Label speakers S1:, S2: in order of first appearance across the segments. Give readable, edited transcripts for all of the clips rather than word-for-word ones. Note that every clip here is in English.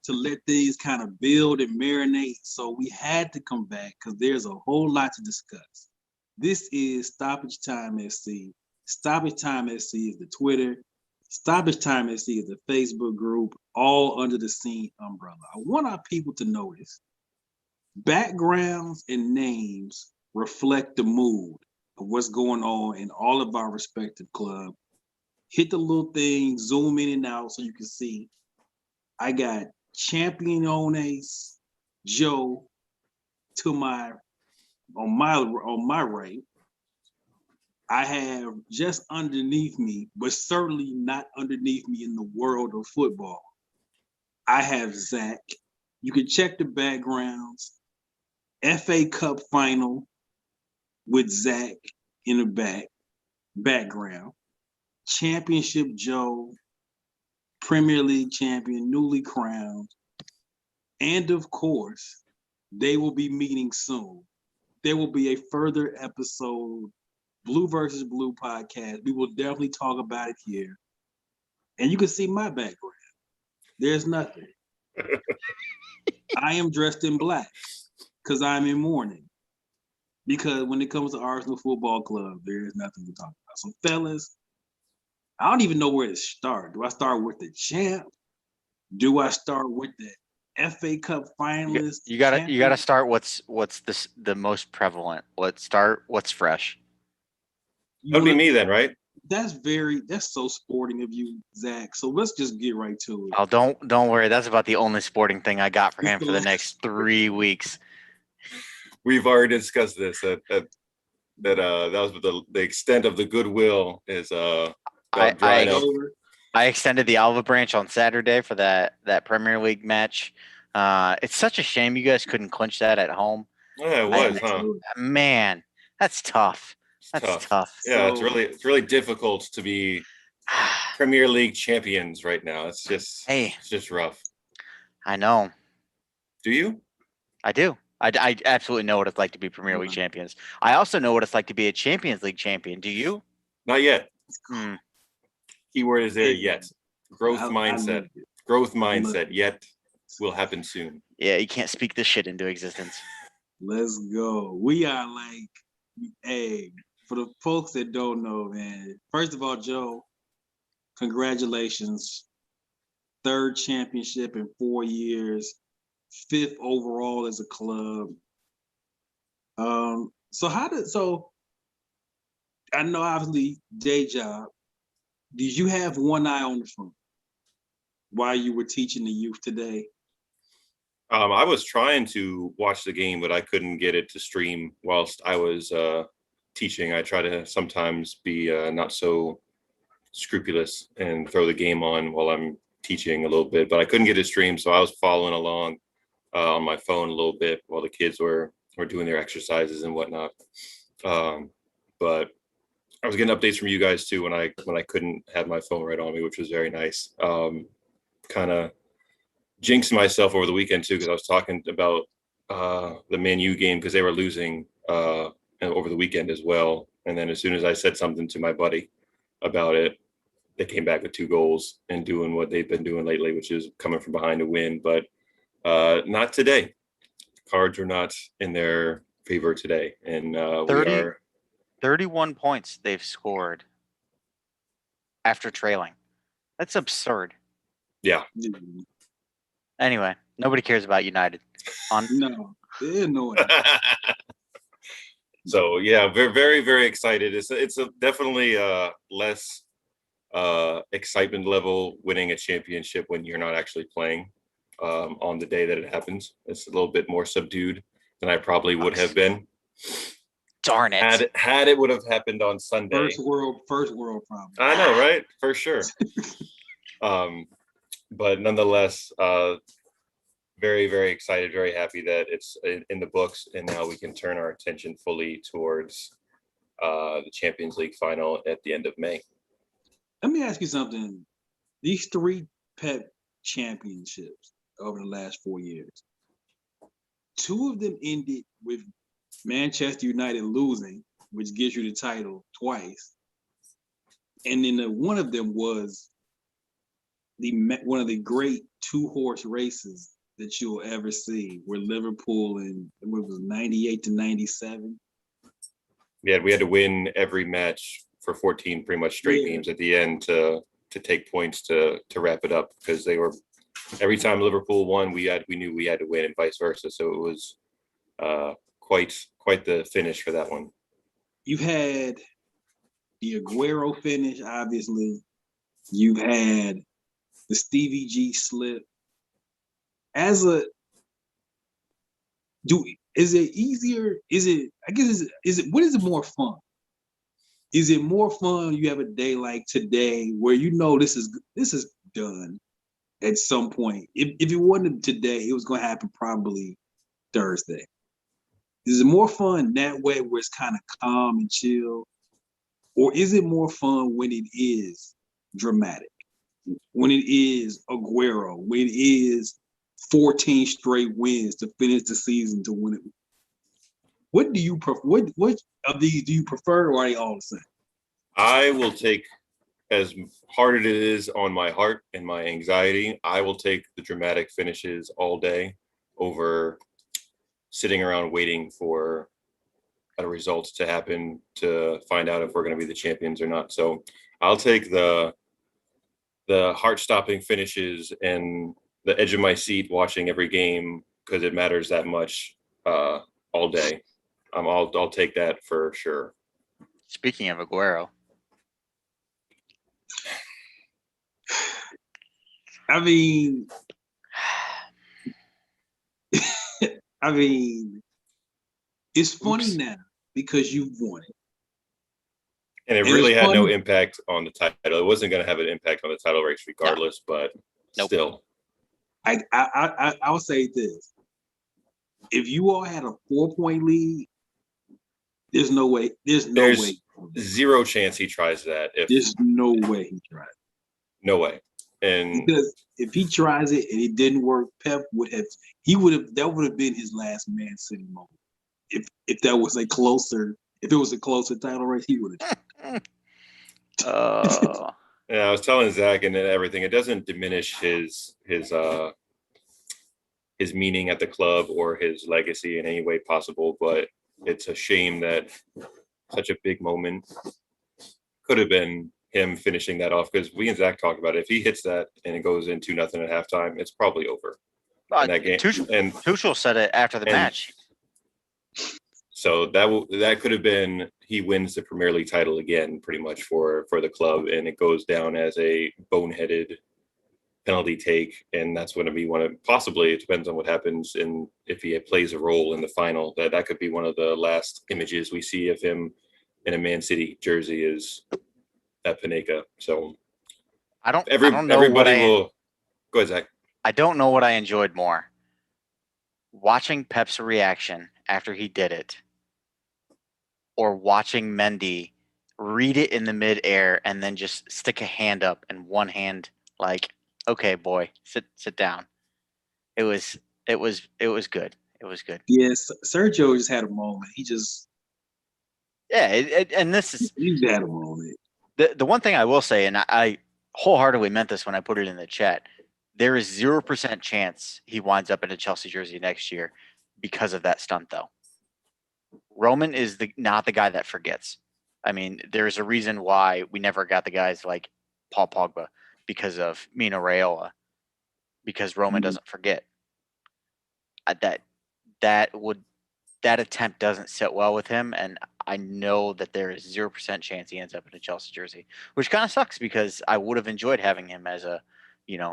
S1: to let things kind of build and marinate. So we had to come back because there's a whole lot to discuss. This is Stoppage Time SC. Stoppage Time SC is the Twitter. Stoppage Time SC is the Facebook group, all under the Scene umbrella. I want our people to notice backgrounds and names reflect the mood of what's going on in all of our respective clubs. Hit the little thing, zoom in and out so you can see. I got Championes Joe on my right. I have just underneath me, but certainly not underneath me in the world of football, I have Zach. You can check the backgrounds. FA Cup final with Zach in the background. Championship Joe, Premier League champion, newly crowned. And of course, they will be meeting soon. There will be a further episode, Blue versus Blue podcast. We will definitely talk about it here. And you can see my background. There's nothing. I am dressed in black because I'm in mourning. Because when it comes to Arsenal Football Club, there is nothing to talk about. So, fellas, I don't even know where to start. Do I start with the champ? Do I start with the FA Cup finalist?
S2: You gotta start what's the most prevalent. Let's start what's fresh.
S3: That would be me then, right?
S1: That's so sporting of you, Zach. So let's just get right to it.
S2: Oh, don't worry. That's about the only sporting thing I got for him for the next 3 weeks.
S3: We've already discussed this. That was the extent of the goodwill is
S2: I extended the olive branch on Saturday for that Premier League match. It's such a shame you guys couldn't clinch that at home.
S3: Yeah, it was, huh?
S2: Man, that's tough. That's tough.
S3: Yeah, it's really difficult to be Premier League champions right now. It's just rough.
S2: I know.
S3: Do you?
S2: I do. I absolutely know what it's like to be Premier League champions. I also know what it's like to be a Champions League champion. Do you?
S3: Not yet. Keyword is there, yet. Growth mindset. Growth mindset, yet will happen soon.
S2: Yeah, you can't speak this shit into existence.
S1: Let's go. We are for the folks that don't know, man, first of all, Joe, congratulations. 3rd championship in 4 years, 5th overall as a club. So I know obviously day job. Did you have one eye on the phone while you were teaching the youth today?
S3: I was trying to watch the game, but I couldn't get it to stream whilst I was teaching. I try to sometimes be not so scrupulous and throw the game on while I'm teaching a little bit, but I couldn't get it streamed, so I was following along on my phone a little bit while the kids were doing their exercises and whatnot. But I was getting updates from you guys too when I couldn't have my phone right on me, which was very nice. Kind of jinxed myself over the weekend too, because I was talking about the Man U game because they were losing over the weekend as well. And then as soon as I said something to my buddy about it, they came back with 2 goals and doing what they've been doing lately, which is coming from behind to win. But not today. Cards are not in their favor today. And we are
S2: 31 points they've scored after trailing. That's absurd.
S3: Yeah.
S2: Anyway, nobody cares about United.
S1: No, they're annoying.
S3: So yeah, very, very, very excited. It's definitely less excitement level winning a championship when you're not actually playing on the day that it happens. It's a little bit more subdued than I probably would have been.
S2: Darn it!
S3: Had it would have happened on Sunday.
S1: First world problem.
S3: I know, right? For sure. But nonetheless, very, very excited, very happy that it's in the books, and now we can turn our attention fully towards the Champions League final at the end of May.
S1: Let me ask you something. These 3 Pep championships over the last 4 years, 2 of them ended with Manchester United losing, which gives you the title twice. And then one of them was one of the great 2-horse races that you'll ever see, where Liverpool in what was 98 to 97.
S3: Yeah, we had to win every match for 14 pretty much straight games at the end to take points to wrap it up, because they were every time Liverpool won, we knew we had to win and vice versa. So it was quite the finish for that one.
S1: You had the Aguero finish, obviously. You had the Stevie G slip. Is it easier? What is it more fun? Is it more fun you have a day like today where you know this is done at some point? If it wasn't today, it was going to happen probably Thursday. Is it more fun that way where it's kind of calm and chill? Or is it more fun when it is dramatic? When it is Aguero, when it is 14 straight wins to finish the season to win it? What do you prefer? What of these do you prefer, or are they all the same?
S3: I will take, as hard as it is on my heart and my anxiety, I will take the dramatic finishes all day over sitting around waiting for a result to happen to find out if we're going to be the champions or not. So I'll take the heart-stopping finishes and the edge of my seat watching every game because it matters that much all day. I'll take that for sure.
S2: Speaking of Aguero,
S1: I mean, it's funny now because you've won it.
S3: And it really had no impact on the title. It wasn't going to have an impact on the title race regardless, but still.
S1: I'll say this. If you all had a 4-point lead, there's no way. There's
S3: zero chance he tries that.
S1: There's no way he tries it. No way.
S3: And
S1: because if he tries it and it didn't work, Pep that would have been his last Man City moment. If it was a closer title race, he would have.
S3: Yeah, I was telling Zach and everything. It doesn't diminish his meaning at the club or his legacy in any way possible, but it's a shame that such a big moment could have been him finishing that off, because we and Zach talked about it. If he hits that and it goes in 2-0 at halftime, it's probably over.
S2: In that game. Tuchel said it after the match.
S3: So that could have been he wins the Premier League title again, pretty much for the club, and it goes down as a boneheaded penalty take, and that's going to be one of, possibly, it depends on what happens, and if he plays a role in the final, that could be one of the last images we see of him in a Man City jersey is at Panenka. So
S2: I don't know
S3: everybody will go ahead, Zach.
S2: I don't know what I enjoyed more, watching Pep's reaction after he did it, or watching Mendy read it in the midair and then just stick a hand up and one hand like, okay, boy, sit down. It was good. It was good.
S1: Yes, Sergio just had a moment. He just
S2: he had
S1: a moment.
S2: The one thing I will say, and I wholeheartedly meant this when I put it in the chat, there is 0% chance he winds up in a Chelsea jersey next year because of that stunt, though. Roman is not the guy that forgets. I mean, there's a reason why we never got the guys like Paul Pogba because of Mino Raiola, because Roman doesn't forget. That attempt doesn't sit well with him, and I know that there is 0% chance he ends up in a Chelsea jersey, which kind of sucks because I would have enjoyed having him as a,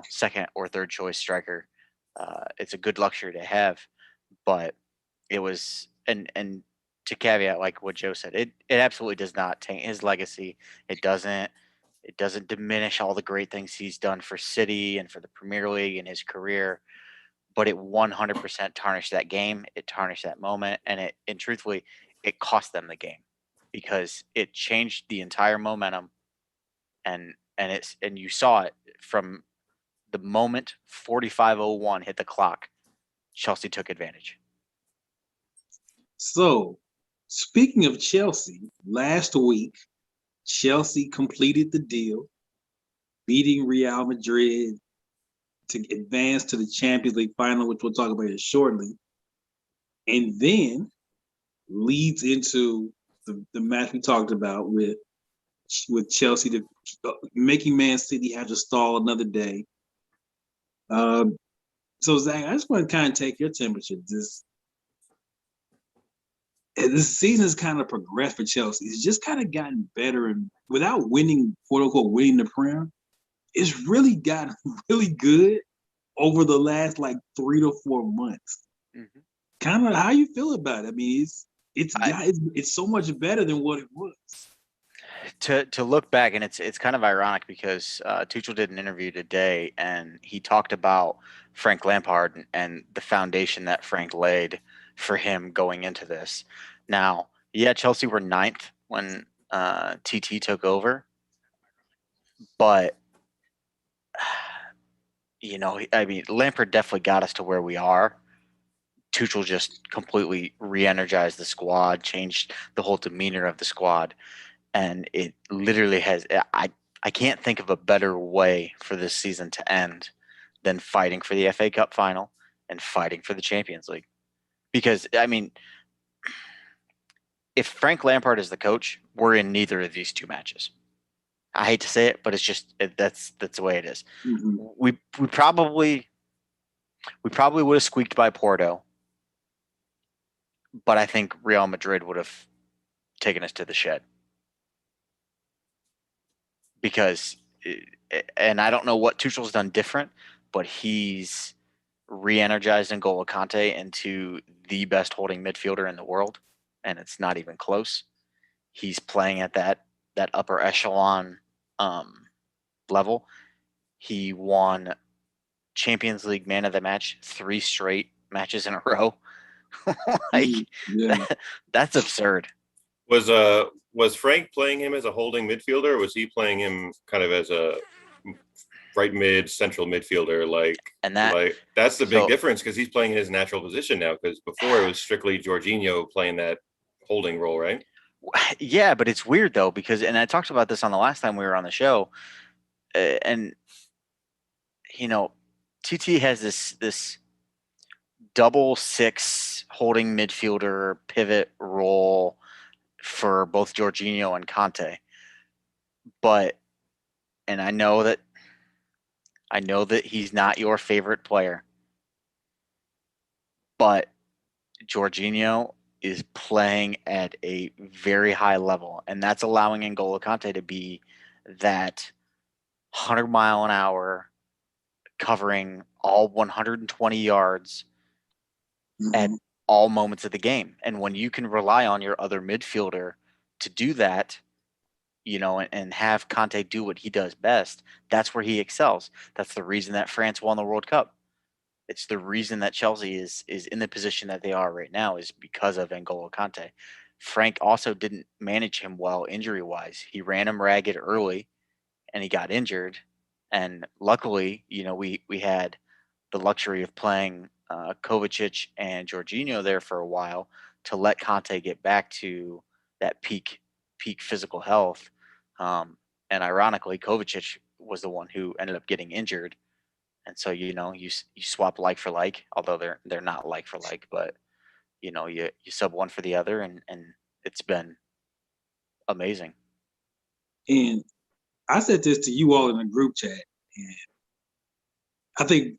S2: second or third choice striker. It's a good luxury to have, but it was, and to caveat like what Joe said, it absolutely does not taint his legacy. It doesn't diminish all the great things he's done for City and for the Premier League in his career, but it 100% tarnished that game. It tarnished that moment, and truthfully, it cost them the game because it changed the entire momentum, and you saw it from the moment 45:01 hit the clock. Chelsea took advantage.
S1: So, speaking of Chelsea, last week, Chelsea completed the deal. beating Real Madrid to advance to the Champions League final, which we'll talk about it shortly, and then leads into the match we talked about with Chelsea, to making Man City have to stall another day. So Zach, I just want to kind of take your temperature. This season has kind of progressed for Chelsea. It's just kind of gotten better, and without winning, quote unquote, winning the Prem, it's really gotten really good over the last like 3 to 4 months.
S2: Mm-hmm.
S1: Kind of how you feel about it? I mean, it's so much better than what it was.
S2: To look back, and it's kind of ironic because Tuchel did an interview today, and he talked about Frank Lampard and the foundation that Frank laid for him going into this. Now, yeah, Chelsea were 9th when TT took over, but I mean, Lampard definitely got us to where we are. Tuchel just completely re-energized the squad, changed the whole demeanor of the squad, and it literally has. I can't think of a better way for this season to end than fighting for the FA Cup final and fighting for the Champions League. Because I mean, if Frank Lampard is the coach, we're in neither of these two matches. I hate to say it, but it's just that's the way it is.
S1: Mm-hmm.
S2: We probably would have squeaked by Porto, but I think Real Madrid would have taken us to the shed. Because, and I don't know what Tuchel's done different, but he's re-energized N'Golo Kante into the best holding midfielder in the world, and it's not even close. He's playing at that upper echelon level. He won Champions League Man of the Match 3 straight matches in a row. That's absurd.
S3: Was Frank playing him as a holding midfielder, or was he playing him kind of as a right mid, central midfielder? That's the big difference, because he's playing in his natural position now, because before it was strictly Jorginho playing that holding role, right?
S2: Yeah, but it's weird though, because, and I talked about this on the last time we were on the show, and TT has this double 6 holding midfielder pivot role for both Jorginho and Kante. But, and I know that he's not your favorite player, but Jorginho is playing at a very high level, and that's allowing N'Golo Kante to be that 100-mile-an-hour covering all 120 yards at all moments of the game. And when you can rely on your other midfielder to do that, and have Kante do what he does best, that's where he excels. That's the reason that France won the World Cup. It's the reason that Chelsea is in the position that they are right now, is because of N'Golo Kante. Frank also didn't manage him well injury-wise. He ran him ragged early, and he got injured. And luckily, we had the luxury of playing Kovacic and Jorginho there for a while to let Kante get back to that peak physical health. And ironically, Kovacic was the one who ended up getting injured. And so, you swap like for like, although they're not like for like, but you sub one for the other, and it's been amazing.
S1: And I said this to you all in a group chat, and I think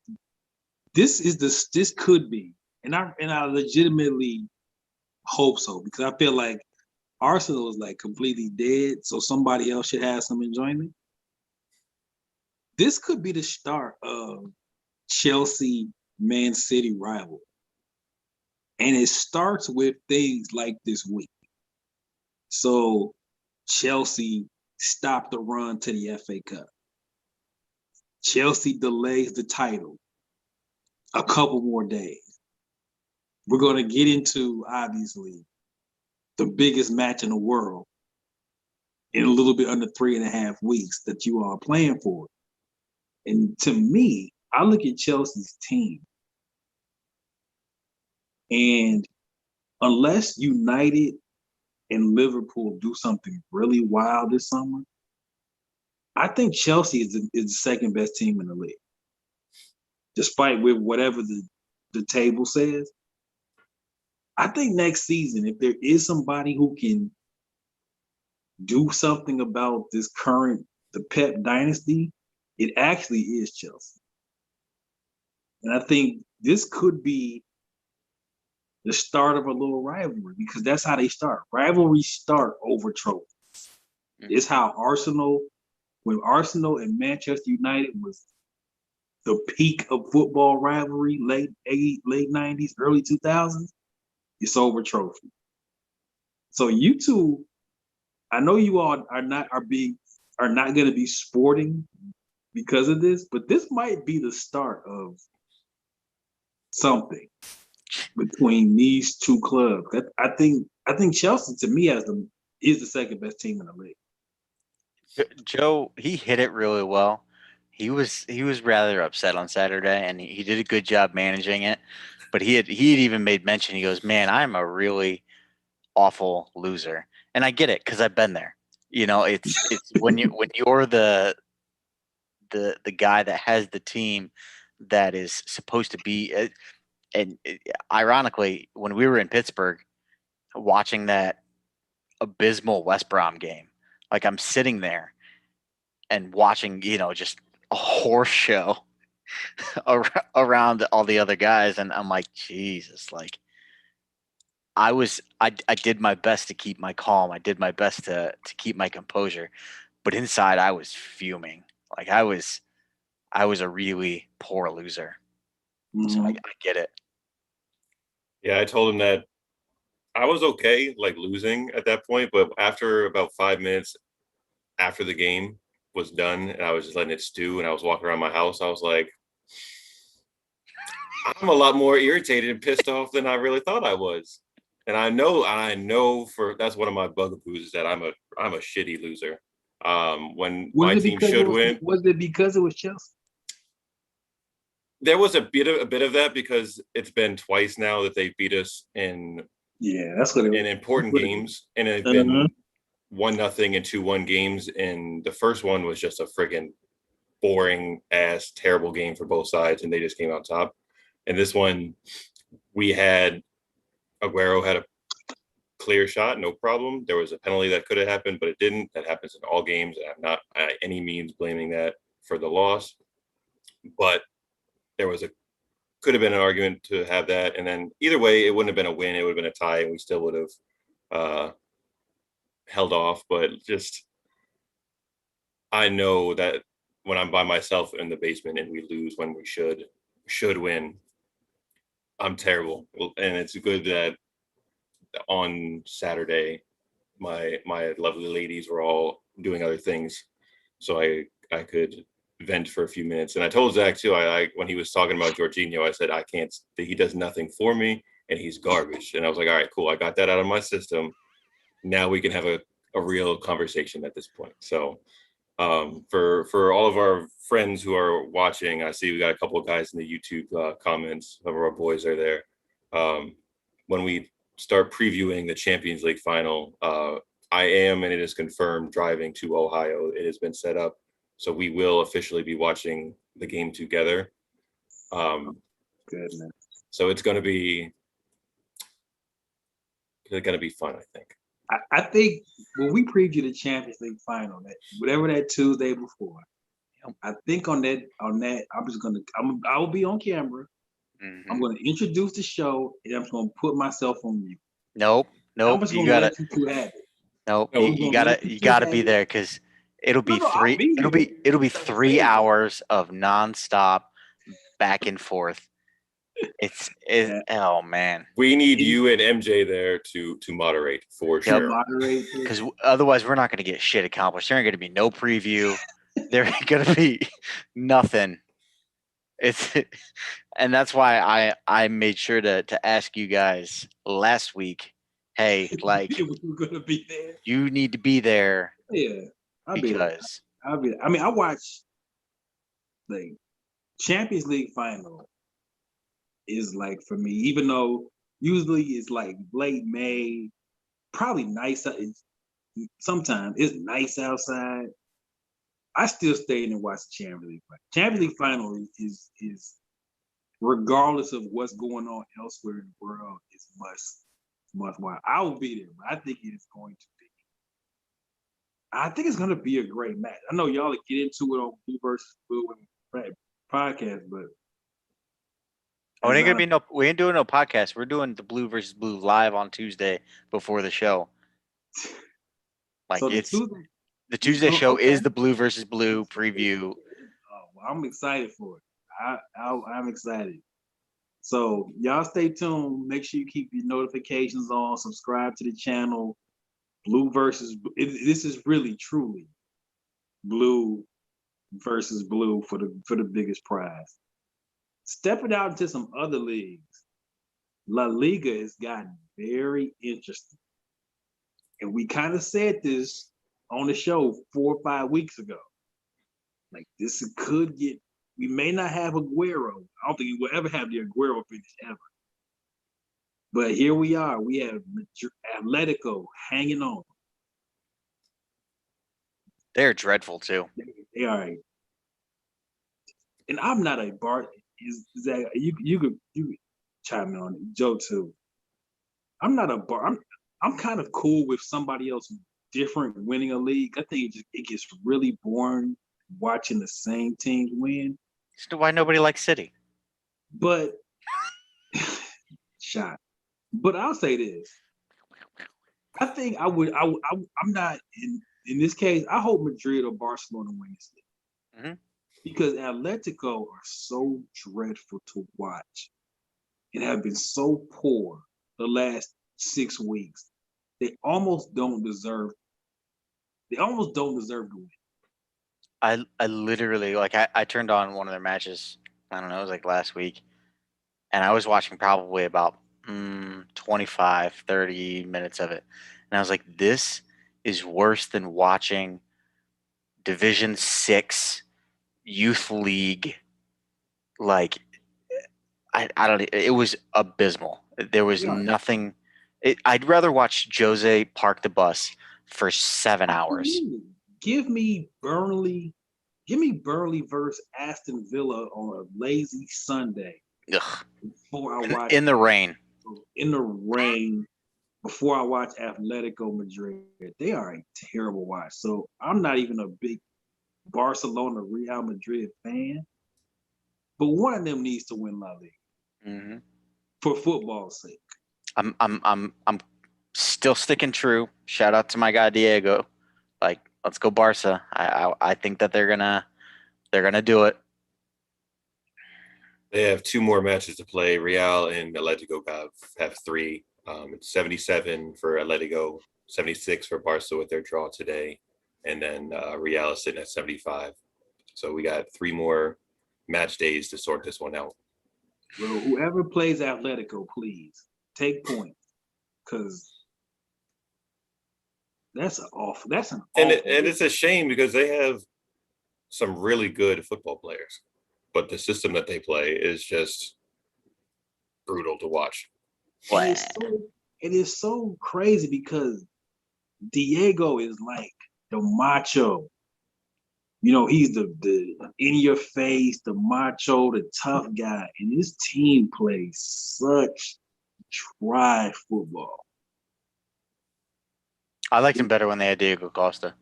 S1: this could be, and I legitimately hope so, because I feel like Arsenal is like completely dead, so somebody else should have some enjoyment. This could be the start of Chelsea Man City rivalry. And it starts with things like this week. So Chelsea stopped the run to the FA Cup. Chelsea delays the title a couple more days. We're going to get into, obviously, the biggest match in the world in a little bit under 3.5 weeks that you are playing for. And to me, I look at Chelsea's team, and unless United and Liverpool do something really wild this summer, I think Chelsea is the second best team in the league, despite with whatever the table says. I think next season, if there is somebody who can do something about the Pep dynasty, it actually is Chelsea. And I think this could be the start of a little rivalry because that's how they start. Rivalries start over trophies. It's how when Arsenal and Manchester United was the peak of football rivalry, late 90s, early 2000s, it's over trophy. So you two, I know you all are not going to be sporting because of this, but this might be the start of something between these two clubs. I think Chelsea to me is the second best team in the league.
S2: Joe, he hit it really well. He was rather upset on Saturday, and he did a good job managing it. But he had even made mention. He goes, "Man, I'm a really awful loser," and I get it because I've been there. You know, it's when you're the guy that has the team that is supposed to be. And ironically, when we were in Pittsburgh watching that abysmal West Brom game, like I'm sitting there and watching, just a horse show around all the other guys, and I'm like, Jesus, like I did my best to keep my calm. I did my best to keep my composure, but inside I was fuming. Like I was a really poor loser. So I get it.
S3: Yeah, I told him that I was okay, like losing at that point, but after about 5 minutes after the game was done, and I was just letting it stew, and I was walking around my house, I was like, I'm a lot more irritated and pissed off than I really thought I was. And I know for that's one of my bugaboos is that I'm a shitty loser. When my team should win.
S1: Was it because it was Chelsea?
S3: There was a bit of that because it's been twice now that they beat us in
S1: that's what
S3: in important games, and it's been 1-0 and 2-1 games, and the first one was just a friggin' boring ass terrible game for both sides, and they just came out top. And this one, Aguero had a clear shot, no problem. There was a penalty that could have happened, but it didn't. That happens in all games, and I'm not by any means blaming that for the loss. But there could have been an argument to have that, and then either way, it wouldn't have been a win. It would have been a tie, and we still would have held off. But just, I know that when I'm by myself in the basement and we lose when we should win, I'm terrible. And it's good that on Saturday, my lovely ladies were all doing other things, so I could vent for a few minutes. And I told Zach too, I when he was talking about Jorginho, I said, I can't, he does nothing for me and he's garbage. And I was like, all right, cool. I got that out of my system. Now we can have a real conversation at this point. So for all of our friends who are watching, I see we got a couple of guys in the YouTube comments. Some of our boys are there. When we start previewing the Champions League final, I am, and it is confirmed, driving to Ohio. It has been set up, so we will officially be watching the game together.
S1: Goodness.
S3: So it's going to be fun, I think.
S1: I think when we preview the Champions League final, that Tuesday before, I think on that I will be on camera. Mm-hmm. I'm going to introduce the show, and I'm going to put myself on mute.
S2: Nope. You gotta. Nope. You gotta be there because it'll be It'll be 3 hours of nonstop back and forth. Oh man.
S3: We need you and MJ there to moderate for sure.
S2: Because otherwise we're not going to get shit accomplished. There ain't going to be no preview. There ain't going to be nothing. And that's why I made sure to ask you guys last week. Hey, like
S1: we're gonna be there.
S2: You need to be there.
S1: Yeah, I'll be there. I mean, I watch the Champions League final. Is like for me, even though usually it's like late May, probably nice. Sometimes it's nice outside. I still stayed and watched the Champions League final. Champions League final is regardless of what's going on elsewhere in the world, is must watch. I will be there, but I think it is going to be. I think it's going to be a great match. I know y'all get into it on Blue versus Blue podcast, but
S2: Oh, it ain't gonna be no. We ain't doing no podcast. We're doing the Blue versus Blue live on Tuesday before the show. Like
S1: so
S2: it's
S1: Tuesday,
S2: the Tuesday show
S1: okay.
S2: is the Blue versus Blue preview.
S1: Oh, well, I'm excited for it. I'm excited. So y'all stay tuned. Make sure you keep your notifications on. Subscribe to the channel. Blue versus this is really truly Blue versus Blue for the biggest prize. Stepping out into some other leagues, La Liga has gotten very interesting, and we kind of said this on the show 4 or 5 weeks ago. Like this could get. We may not have Aguero. I don't think we'll ever have the Aguero finish ever. But here we are. We have Atletico hanging on.
S2: They're dreadful too.
S1: They are. And I'm not a Bar. Is that you could chime in on it, Joe too. I'm not a Bar. I'm kind of cool with somebody else different winning a league. I think it gets really boring watching the same teams win.
S2: That's why nobody likes City.
S1: But shot. But I'll say this. I think I'm not in this case. I hope Madrid or Barcelona win this league.
S2: Mm-hmm.
S1: Because Atletico are so dreadful to watch and have been so poor the last 6 weeks. They almost don't deserve to win.
S2: I literally I turned on one of their matches. I don't know, it was like last week, and I was watching probably about 25, 30 minutes of it, and I was like, this is worse than watching Division 6 youth league. Like I don't. It was abysmal. There was nothing. I'd rather watch Jose park the bus for 7 hours.
S1: Give me Burnley versus Aston Villa on a lazy Sunday.
S2: Ugh.
S1: Before I watch
S2: in the rain.
S1: Before I watch Atletico Madrid. They are a terrible watch. So I'm not even a big Barcelona Real Madrid fan, but one of them needs to win La Liga.
S2: Mm-hmm.
S1: For football's sake.
S2: I'm still sticking true. Shout out to my guy Diego. Like, let's go Barca. I think that they're gonna do it.
S3: They have 2 more matches to play. Real and Atletico have 3. It's 77 for Atletico, 76 for Barca with their draw today, and then Real is sitting at 75. So we got 3 more match days to sort this one out.
S1: Well, whoever plays Atletico, please take points, because that's an awful.
S3: And it's a shame because they have some really good football players, but the system that they play is just brutal to watch.
S1: It is so crazy because Diego is like the macho. You know, he's the in your face, the macho, the tough guy, and his team plays such dry football.
S2: I liked him better when they had Diego Costa,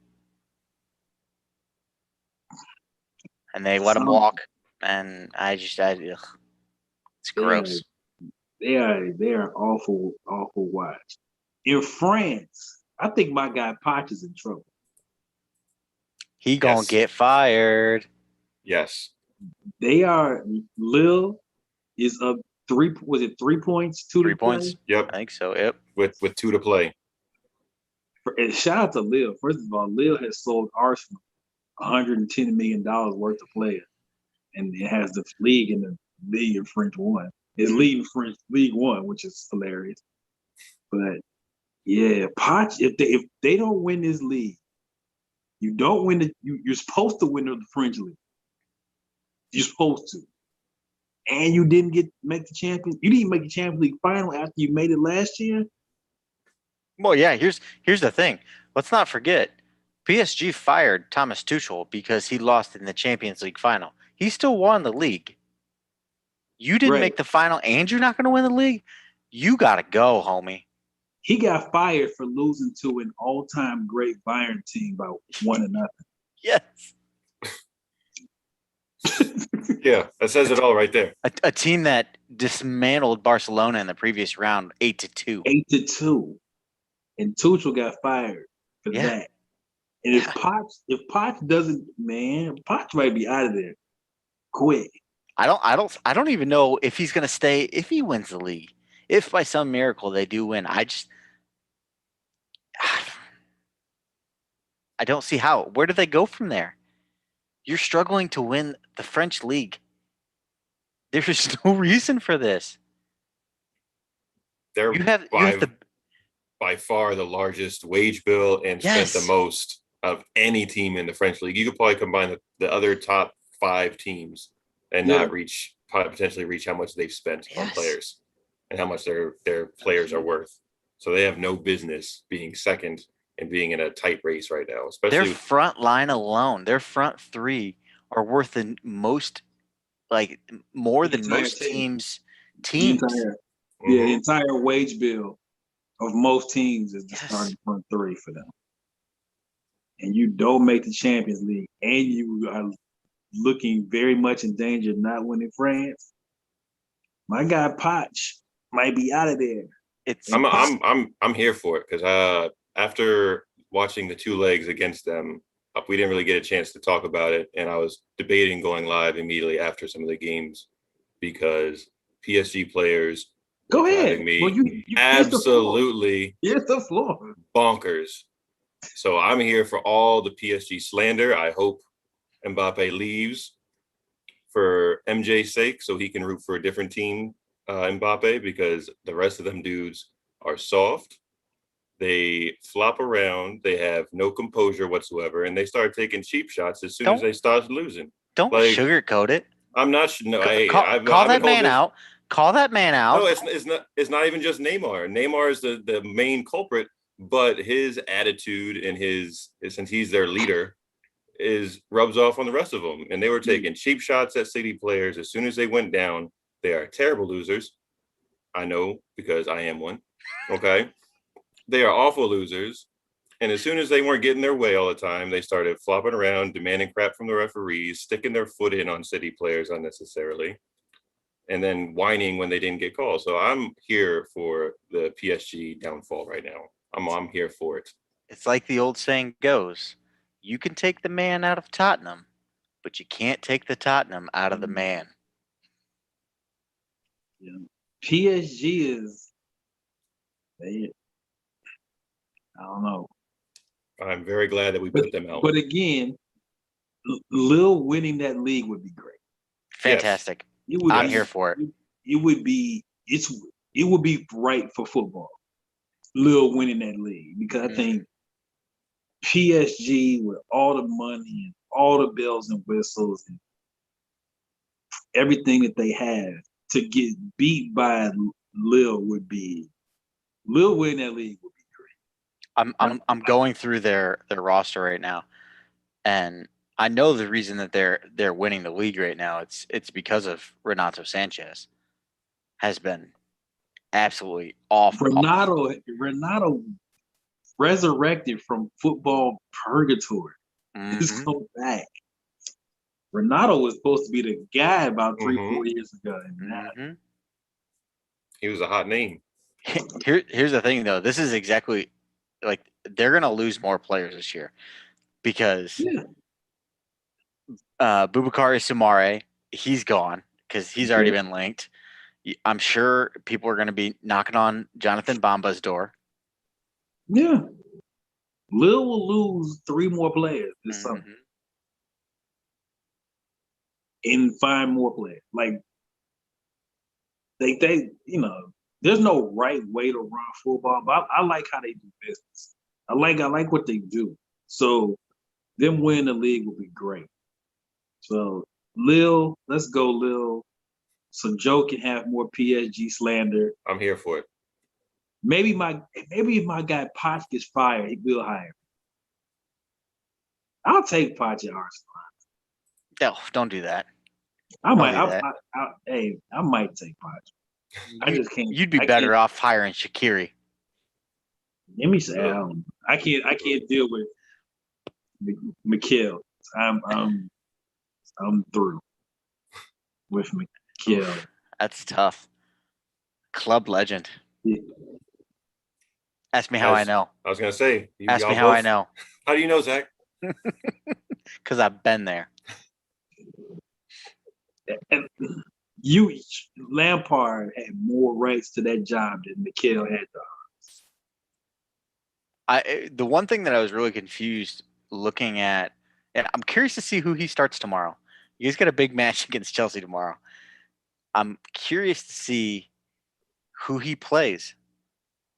S2: and they let him walk, and it's gross.
S1: They are awful watch. In France, I think my guy Poch is in trouble.
S2: He gonna get fired.
S3: Yes.
S1: They are. Lille is up 3. Was it 3 points?
S2: 3 points.
S3: Yep.
S2: I think so. Yep.
S3: With 2 to play.
S1: And shout out to Lille. First of all, Lille has sold Arsenal $110 million worth of players, and it has the league in the league in French 1. It's leading French League 1, which is hilarious. But yeah, Poch. If they don't win this league, you don't win it. You're supposed to win the French league. You're supposed to, and you didn't make the champion. You didn't make the Champions League final after you made it last year.
S2: Well, yeah. Here's the thing. Let's not forget. PSG fired Thomas Tuchel because he lost in the Champions League final. He still won the league. You didn't
S1: Right.
S2: make the final and you're not going to win the league? You got to go, homie.
S1: He got fired for losing to an all-time great Bayern team by 1-0.
S2: Yes.
S3: Yeah, that says it all right there.
S2: A team that dismantled Barcelona in the previous round 8-2.
S1: 8-2. And Tuchel got fired for
S2: Yeah.
S1: that. And if Potts doesn't, man, Potts might be out of there quick.
S2: I don't even know if he's going to stay if he wins the league. If by some miracle they do win, I don't see how. Where do they go from there? You're struggling to win the French league. There's no reason for this.
S3: They're
S2: You have the
S3: by far the largest wage bill and
S2: Yes.
S3: spent the most of any team in the French league. You could probably combine the other top 5 teams and not potentially reach how much they've spent on
S2: Yes.
S3: players and how much their players are worth. So they have no business being second and being in a tight race right now, especially
S2: their front line alone, their front 3 are worth the most, like more
S1: The
S2: than
S1: entire
S2: most
S1: team.
S2: teams.
S1: The entire wage bill of most teams is the
S2: Yes.
S1: starting front 3 for them. And you don't make the Champions League, and you are looking very much in danger of not winning France. My guy Potch might be out of there.
S3: I'm here for it because after watching the 2 legs against them, we didn't really get a chance to talk about it, and I was debating going live immediately after some of the games because PSG players
S1: Go
S3: were
S1: ahead.
S3: driving me
S1: Well, you
S3: absolutely
S1: here's the floor.
S3: bonkers. So I'm here for all the PSG slander. I hope Mbappe leaves for MJ's sake so he can root for a different team, Mbappe, because the rest of them dudes are soft. They flop around. They have no composure whatsoever, and they start taking cheap shots as soon as they start losing.
S2: Don't sugarcoat it.
S3: I'm not. No,
S2: call that man out. Call that man out.
S3: No, it's not even just Neymar. Neymar is the main culprit, but his attitude and since he's their leader, rubs off on the rest of them. And they were taking cheap shots at City players as soon as they went down. They are terrible losers. I know because I am one. Okay. They are awful losers. And as soon as they weren't getting their way all the time, they started flopping around, demanding crap from the referees, sticking their foot in on City players unnecessarily, and then whining when they didn't get calls. So I'm here for the PSG downfall right now. I'm here for it.
S2: It's like the old saying goes, you can take the man out of Tottenham, but you can't take the Tottenham out of the man.
S1: Yeah. PSG is, I don't know.
S3: I'm very glad that we put them out.
S1: But again, Lille winning that league would be great.
S2: Fantastic.
S1: Yes.
S2: I'm here for it.
S1: It would be right for football. Lille winning that league because I think PSG with all the money and all the bells and whistles and everything that they have to get beat by Lille winning that league would be great.
S2: I'm going through their roster right now, and I know the reason that they're winning the league right now. It's because of Renato Sanchez has been absolutely awful.
S1: Renato resurrected from football purgatory. He's come back. Renato was supposed to be the guy about 3-4 years ago.
S3: He was a hot name.
S2: Here's the thing, though. This is exactly like they're going to lose more players this year because Boubacar Soumaré, he's gone because he's already been linked. I'm sure people are going to be knocking on Jonathan Bamba's door.
S1: Yeah. Lille will lose 3 more players this summer. And find more players. Like they there's no right way to run football, but I like how they do business. I like what they do. So them winning the league will be great. So Lille, let's go Lille. So Joe can have more PSG slander.
S3: I'm here for it.
S1: Maybe if my guy Potts gets fired, he will hire. I'll take Poch at Arsenal.
S2: No, don't do that.
S1: I might.
S2: do that.
S1: I might take Poch. I just can't.
S2: You'd be
S1: I
S2: better
S1: can't-
S2: off hiring Shaqiri.
S1: Let me say, I can't deal with McKill. I'm through with McKill.
S2: Oof, that's tough. Club legend.
S1: Yeah.
S2: Ask me how I know.
S3: I was gonna say.
S2: Ask
S3: y'all
S2: me how I
S3: both-
S2: know.
S3: How do you know, Zach?
S2: Because I've been there.
S1: And Lampard had more rights to that job than McKill had.
S2: The one thing that I was really confused looking at, and I'm curious to see who he starts tomorrow. You guys got a big match against Chelsea tomorrow. I'm curious to see who he plays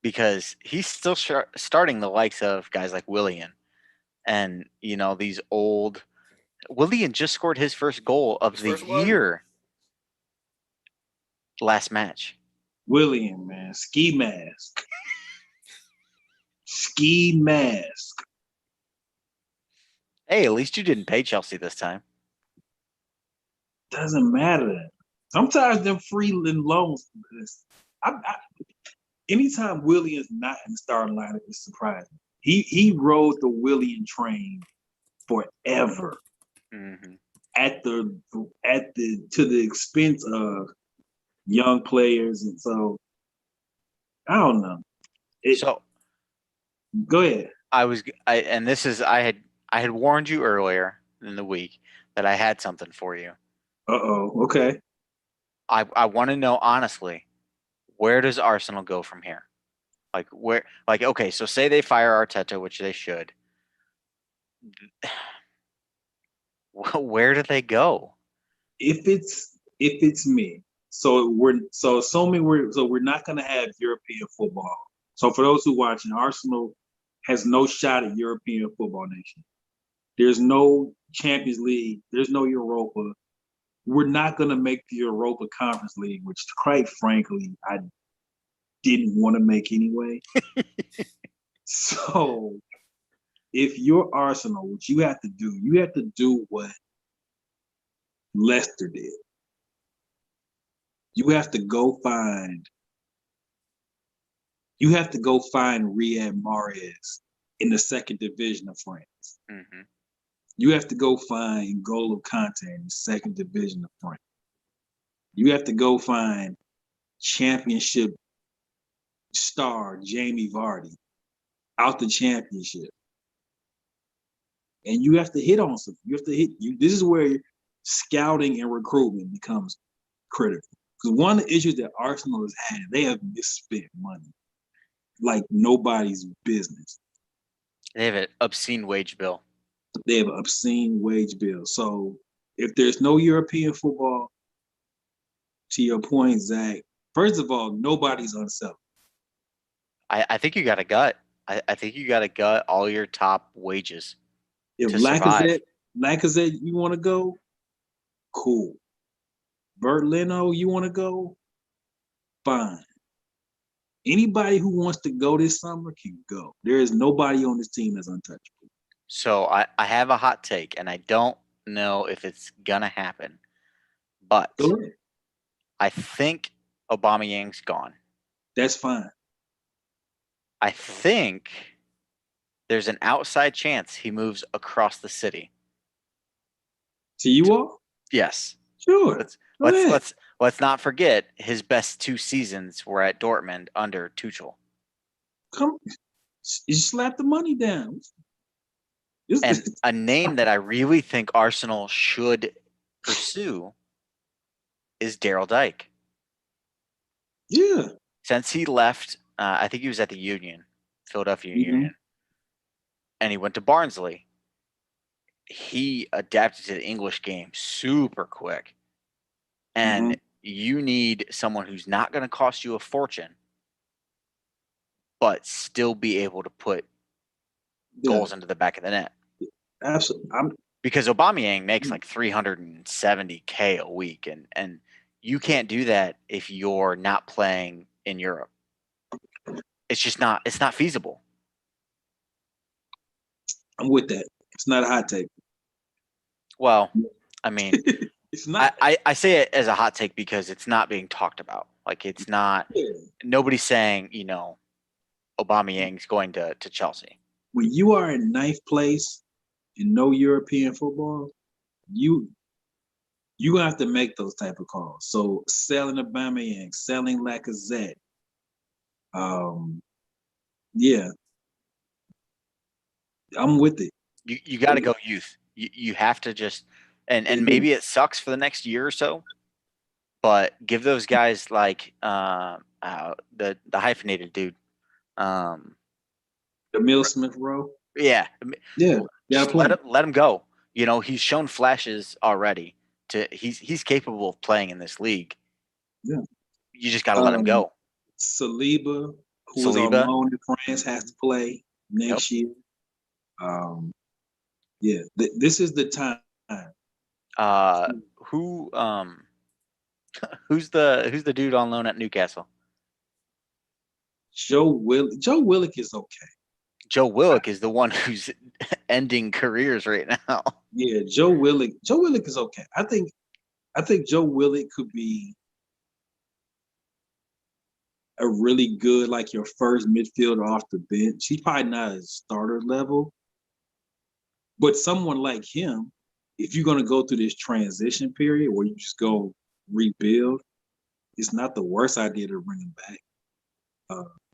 S2: because he's still starting the likes of guys like Willian and these old. Willian just scored his first goal of the year last match.
S1: William, man, ski mask. Ski mask.
S2: Hey, at least you didn't pay Chelsea this time.
S1: Doesn't matter. Sometimes them free loans. Anytime William's not in the starting lineup, it's surprising. He rode the William train forever
S2: Mm-hmm.
S1: to the expense of young players, and so I don't know. Go ahead.
S2: I had warned you earlier in the week that I had something for you.
S1: Okay.
S2: I want to know honestly, where does Arsenal go from here? Okay, so say they fire Arteta, which they should. Where do they go?
S1: If it's me, we're not gonna have European football. So for those who watching, Arsenal has no shot at European football nation. There's no Champions League. There's no Europa. We're not gonna make the Europa Conference League, which quite frankly I didn't want to make anyway. So if you're Arsenal, what you have to do what Leicester did. You have to go find Riyad Mahrez in the second division of France.
S2: Mm-hmm.
S1: You have to go find N'Golo Kante in the second division of France. You have to go find championship star Jamie Vardy out the championship. And you have to hit on something. You have to hit. This is where scouting and recruitment becomes critical. Because one of the issues that Arsenal has had, they have misspent money like nobody's business.
S2: They have an obscene wage bill.
S1: They have an obscene wage bill. So if there's no European football, to your point, Zach, first of all, nobody's unsettled.
S2: I think you got a gut. I think you got to gut all your top wages.
S1: If
S2: to survive.
S1: Lacazette, you want to go? Cool. Bert Leno, you want to go? Fine. Anybody who wants to go this summer can go. There is nobody on this team that's untouchable.
S2: So I have a hot take, and I don't know if it's gonna happen, but
S1: Go ahead.
S2: I think Aubameyang's gone.
S1: That's fine.
S2: I think there's an outside chance he moves across the city.
S1: To you all?
S2: Yes.
S1: Sure.
S2: Let's not forget his best 2 seasons were at Dortmund under Tuchel.
S1: Come, you slap the money down.
S2: And a name that I really think Arsenal should pursue is Daryl Dike.
S1: Yeah.
S2: Since he left, I think he was at the Philadelphia Union, and he went to Barnsley. He adapted to the English game super quick. And you need someone who's not going to cost you a fortune, but still be able to put goals into the back of the net.
S1: Absolutely.
S2: Because Aubameyang makes like $370K a week, and you can't do that if you're not playing in Europe. It's not feasible.
S1: I'm with that. It's not a hot take.
S2: Well, I mean,
S1: It's not.
S2: I say it as a hot take because it's not being talked about. Like it's not.
S1: Yeah.
S2: Nobody's saying Aubameyang's going to Chelsea.
S1: When you are in ninth place in no European football, you gonna have to make those type of calls. So selling Aubameyang, selling Lacazette, yeah, I'm with it.
S2: You got to go youth. You have to just and maybe it sucks for the next year or so, but give those guys like the hyphenated dude.
S1: Emil Smith Rowe.
S2: Yeah,
S1: Yeah,
S2: just let him go. He's shown flashes already. He's capable of playing in this league.
S1: Yeah,
S2: you just got to let him go.
S1: Saliba, who is on loan to France, has to play next year. Yeah, this is the time.
S2: Who's the dude on loan at Newcastle?
S1: Joe Willock is okay.
S2: Joe Willock is the one who's ending careers right now.
S1: Yeah, Joe Willock is okay. I think Joe Willock could be a really good, like your first midfielder off the bench. He's probably not a starter level, but someone like him, if you're going to go through this transition period where you just go rebuild, it's not the worst idea to bring him back.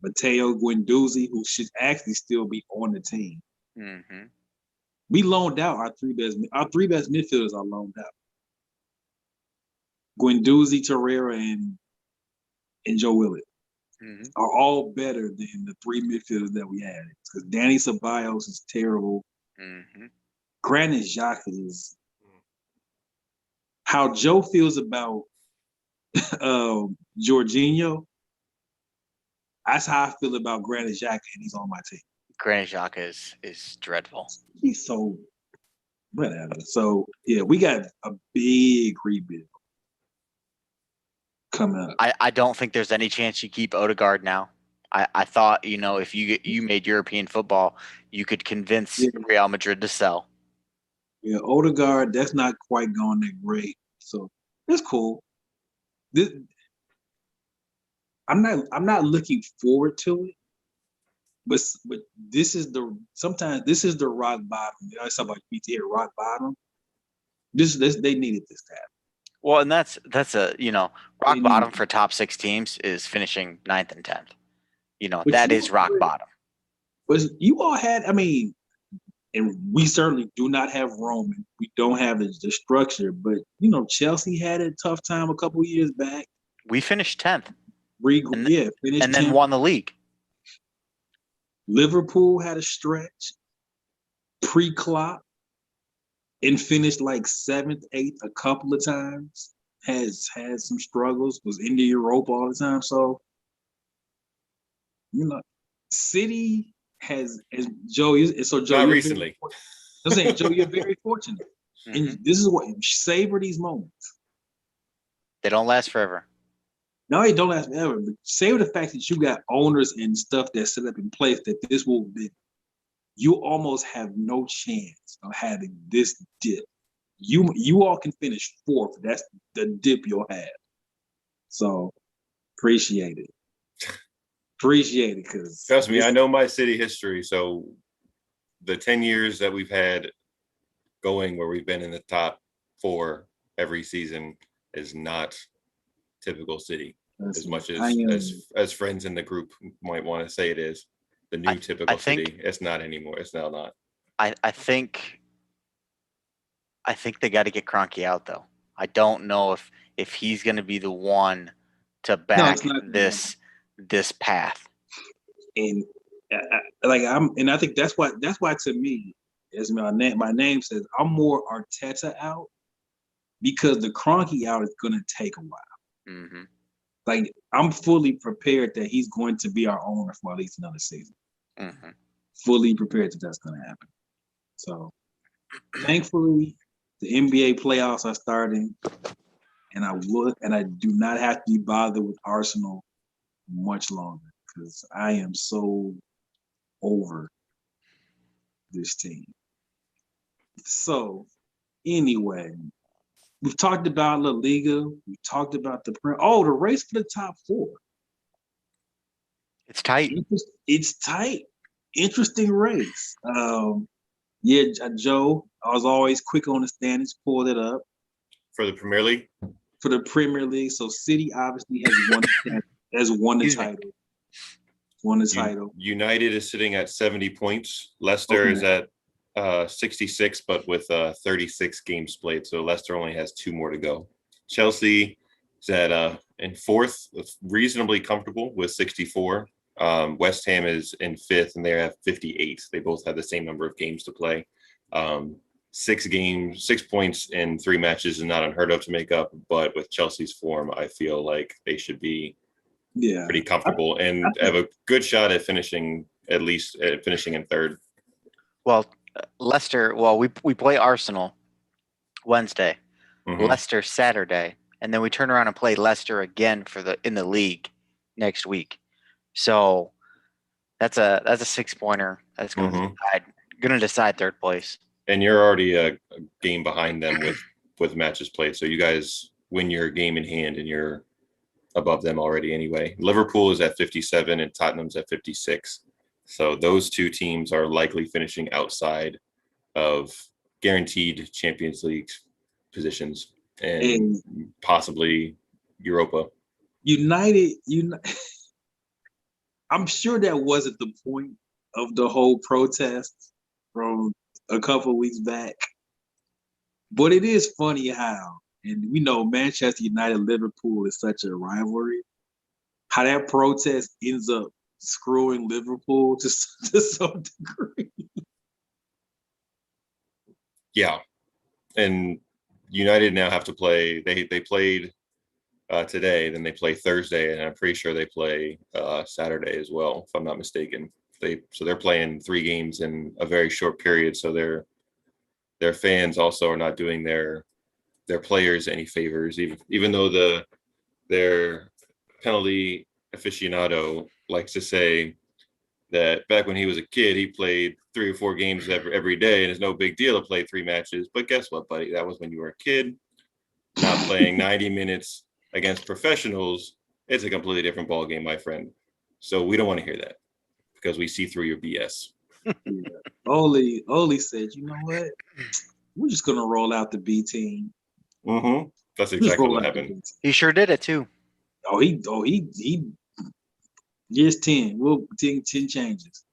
S1: Matteo Guendouzi, who should actually still be on the team.
S2: Mm-hmm.
S1: We loaned out our three best midfielders are loaned out. Guendouzi, Torreira, and Joe Willock are all better than the three midfielders that we had. Because Danny Ceballos is terrible. Granit Xhaka is how Joe feels about Jorginho. That's how I feel about Granit Xhaka, and he's on my team.
S2: Granit Xhaka is dreadful.
S1: He's so whatever. So yeah, we got a big rebuild coming up.
S2: I don't think there's any chance you keep Odegaard now. I thought if you made European football, you could convince Real Madrid to sell.
S1: Yeah, Odegaard, that's not quite going that great. So that's cool. I'm not looking forward to it, but this is the rock bottom. I talk about BT here, rock bottom. This they needed this to happen.
S2: Well, and that's a rock bottom for top 6 teams is finishing 9th and 10th. That is rock bottom.
S1: But you all had, and we certainly do not have Roman. We don't have the structure, but Chelsea had a tough time a couple years back.
S2: We finished 10th.
S1: Finished
S2: and then
S1: 10th.
S2: Won the league.
S1: Liverpool had a stretch pre-Klopp and finished like 7th, 8th a couple of times. Has had some struggles. Was in the Europa all the time. So, City has Joe. So Joe,
S3: not recently.
S1: I'm saying, Joe, you're very fortunate, and this is what savor these moments.
S2: They don't last forever.
S1: No, they don't last forever. But savor the fact that you got owners and stuff that's set up in place that this will be. You almost have no chance of having this dip. You all can finish 4th. That's the dip you'll have. So appreciate it. Appreciate it, because
S3: trust me, I know my City history. So the 10 years that we've had going where we've been in the top 4 every season is not typical City. As much as friends in the group might want to say it is. The new typical City. It's not anymore. It's now not.
S2: I think they got to get Kroenke out, though. I don't know if he's going to be the one to back this path.
S1: And I think that's why to me, as my name says, I'm more Arteta out, because the Kroenke out is going to take a while. Like, I'm fully prepared that he's going to be our owner for at least another season. Fully prepared that that's going to happen. So, thankfully, the NBA playoffs are starting, and I do not have to be bothered with Arsenal much longer, because I am so over this team. So anyway, we've talked about La Liga. We talked about the the race for the top four.
S2: It's tight.
S1: It's tight. Interesting race. Yeah, Joe, I was always quick on the standings, pulled it up.
S3: For the Premier League?
S1: For the Premier League. So City obviously has won the title. Won the title.
S3: United is sitting at 70 points. Leicester is at 66, but with 36 games played. So Leicester only has 2 more to go. Chelsea is at in fourth, reasonably comfortable with 64. West Ham is in fifth, and they have 58. They both have the same number of games to play. 6 points in 3 matches is not unheard of to make up. But with Chelsea's form, I feel like they should be pretty comfortable and have a good shot at finishing in third.
S2: Well, Leicester. Well, we play Arsenal Wednesday,
S3: Mm-hmm.
S2: Leicester Saturday, and then we turn around and play Leicester again in the league next week. So that's a 6-pointer. That's going to decide third place.
S3: And you're already a game behind them with matches played. So you guys win your game in hand, and you're above them already anyway. Liverpool is at 57 and Tottenham's at 56. So those 2 teams are likely finishing outside of guaranteed Champions League positions and possibly Europa.
S1: United, I'm sure that wasn't the point of the whole protest from a couple of weeks back. But it is funny how, and we know Manchester United Liverpool is such a rivalry, how that protest ends up screwing Liverpool to some degree.
S3: Yeah. And United now have to play. They played today, then they play Thursday, and I'm pretty sure they play Saturday as well, if I'm not mistaken. They're playing 3 games in a very short period. So their fans also are not doing their players any favors, even though their penalty aficionado likes to say that back when he was a kid, he played 3 or 4 games every day, and it's no big deal to play 3 matches. But guess what, buddy? That was when you were a kid, not playing 90 minutes against professionals. It's a completely different ball game, my friend. So we don't want to hear that because we see through your BS.
S1: Ole said, you know what? We're just gonna roll out the B team.
S3: Mm-hmm. That's exactly what happened.
S2: He sure did it too.
S1: He years 10. We'll 10 changes.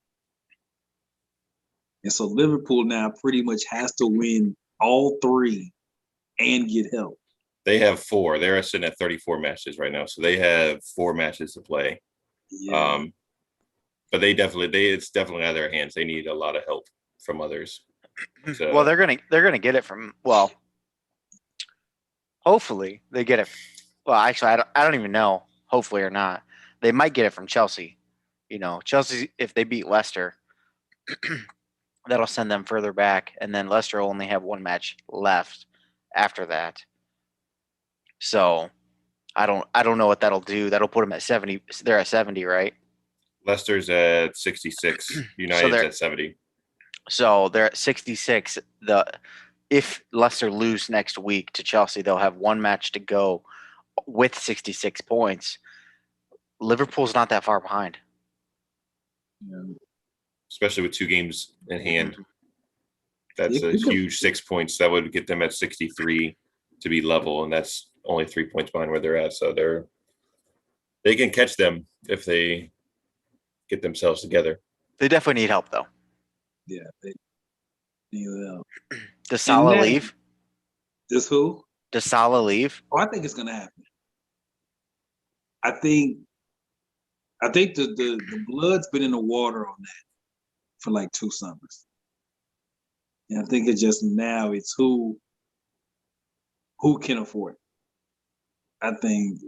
S1: And so Liverpool now pretty much has to win all 3 and get help.
S3: They have 4. They're sitting at 34 matches right now. So they have 4 matches to play.
S1: Yeah.
S3: But it's definitely out of their hands. They need a lot of help from others. So,
S2: well, they're gonna get it from, well, hopefully they get it. Well, actually, I don't even know. Hopefully or not, they might get it from Chelsea. Chelsea, if they beat Leicester, that'll send them further back, and then Leicester will only have 1 match left after that. So I don't know what that'll do. That'll put them at 70. They're at 70, right?
S3: Leicester's at 66. United's at 70.
S2: So they're at 66. If Leicester lose next week to Chelsea, they'll have 1 match to go with 66 points. Liverpool's not that far behind.
S1: Yeah.
S3: Especially with 2 games in hand. That's a huge 6 points. That would get them at 63 to be level, and that's only 3 points behind where they're at. So they can catch them if they get themselves together.
S2: They definitely need help, though.
S1: Yeah, they need help.
S2: Does Salah leave?
S1: Does who?
S2: Does Salah leave?
S1: Oh, I think it's gonna happen. I think the blood's been in the water on that for like 2 summers. And I think it's just now it's who can afford it. I think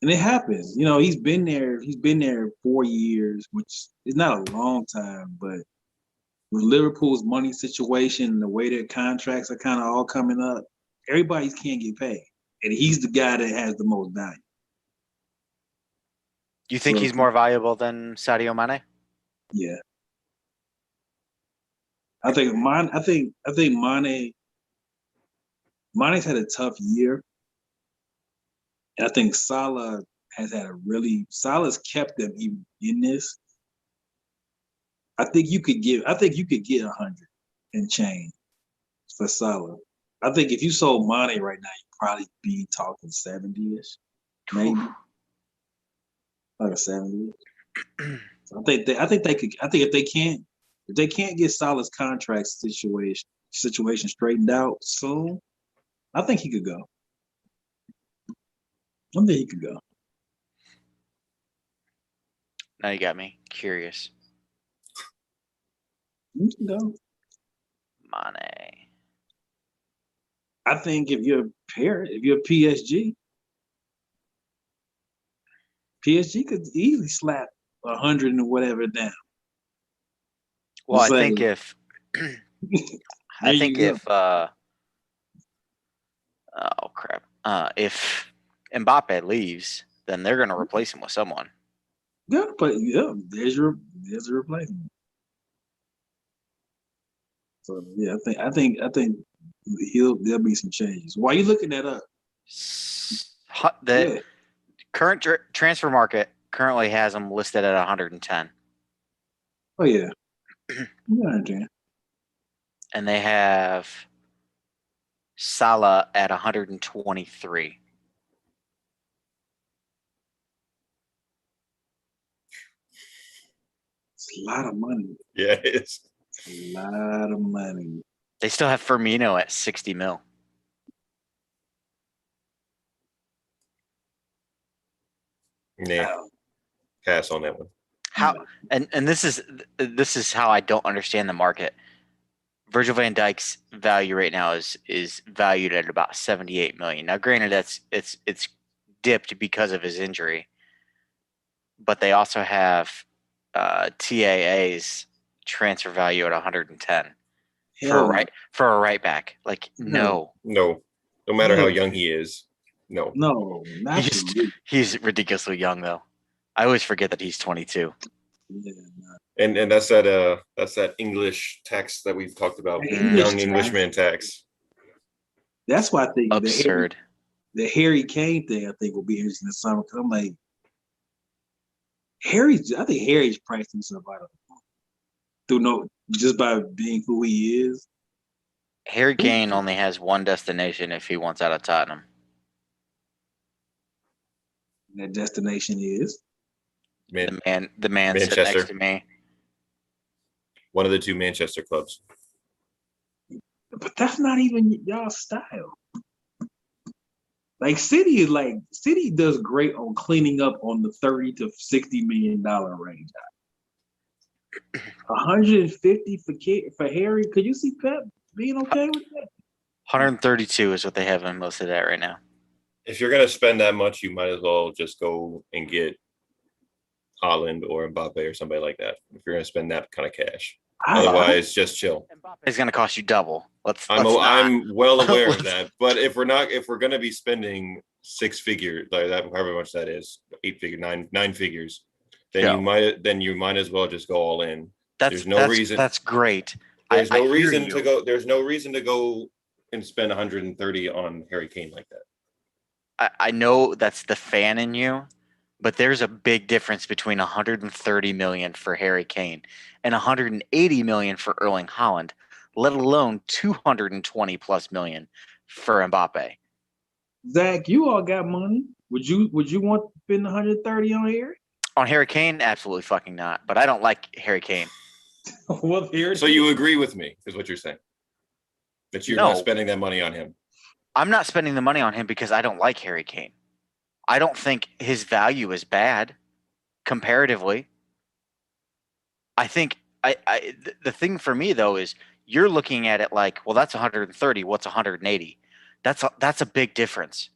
S1: and it happens. He's been there 4 years, which is not a long time, but with Liverpool's money situation and the way their contracts are kind of all coming up, everybody can't get paid. And he's the guy that has the most value.
S2: Do you think he's more valuable than Sadio Mane?
S1: Yeah. I think Mane's had a tough year. And I think Salah's kept them even in this. I think you could get 100 and change for Salah. I think if you sold Mane right now, you'd probably be talking 70-ish, maybe. Like a 70. So I think they could. I think if they can't get Salah's contract situation straightened out soon, I think he could go. I think he could go.
S2: Now you got me curious.
S1: He can go.
S2: Mane.
S1: I think if you're PSG could easily slap 100 and whatever down.
S2: Well, I
S1: Say-
S2: think if
S1: There you go.
S2: oh crap. If Mbappe leaves, then they're gonna replace him with someone.
S1: Yeah, but there's a replacement. So yeah, I think there'll be some changes. Why are you looking that up?
S2: The current transfer market currently has him listed at 110.
S1: Oh yeah. Yeah,
S2: and they have Salah at 123.
S1: It's a lot of money.
S3: Yeah, it's
S1: A lot of money.
S2: They still have Firmino at 60 mil.
S3: nah. Pass on that one.
S2: How and this is how I don't understand the market. Virgil van Dijk's value right now is valued at about 78 million. Now, granted, it's dipped because of his injury, but they also have TAA's transfer value at 110 for a right back. Like no,
S3: No matter
S1: No.
S3: how young he is, no.
S1: No, not
S2: he's ridiculously young though. I always forget that he's 22.
S1: yeah,
S3: And that's that English tax that we've talked about. Young Englishman tax.
S1: That's why I think
S2: Absurd.
S1: The Harry Kane thing I think will be interesting this summer because I'm like I think Harry's priced himself out of just by being who he is.
S2: Harry Kane only has one destination if he wants out of Tottenham.
S1: And that destination is
S2: The man sitting
S3: Manchester.
S2: next to me.
S3: One of the two Manchester clubs.
S1: but that's not even y'all's style. Like City does great on cleaning up on the $30 to $60 million range. 150 for Harry. Could you see Pep being okay with that?
S2: 132 is what they have him listed at right now.
S3: If you're gonna spend that much, you might as well just go and get Haaland or Mbappe or somebody like that. If you're gonna spend that kind of cash. Otherwise, just chill.
S2: It's going to cost you double.
S3: I'm well aware of that. But if we're going to be spending six figures, like that, however much that is, 8 figure, nine figures, then you might as well just go all in. There's no reason.
S2: That's great.
S3: There's no reason to go. There's no reason to go and spend 130 on Harry Kane like that.
S2: I know that's the fan in you, but there's a big difference between 130 million for Harry Kane and 180 million for Erling Haaland, let alone 220 plus million for Mbappe.
S1: Zach, you all got money. Would you want to spend 130 on Harry?
S2: On Harry Kane, absolutely fucking not. But I don't like Harry Kane.
S1: Well,
S3: so you agree with me, is what you're saying? That you're not spending that money on him?
S2: I'm not spending the money on him because I don't like Harry Kane. I don't think his value is bad comparatively. I think the thing for me though is you're looking at it like, well, that's 130. What's 180? That's a big difference.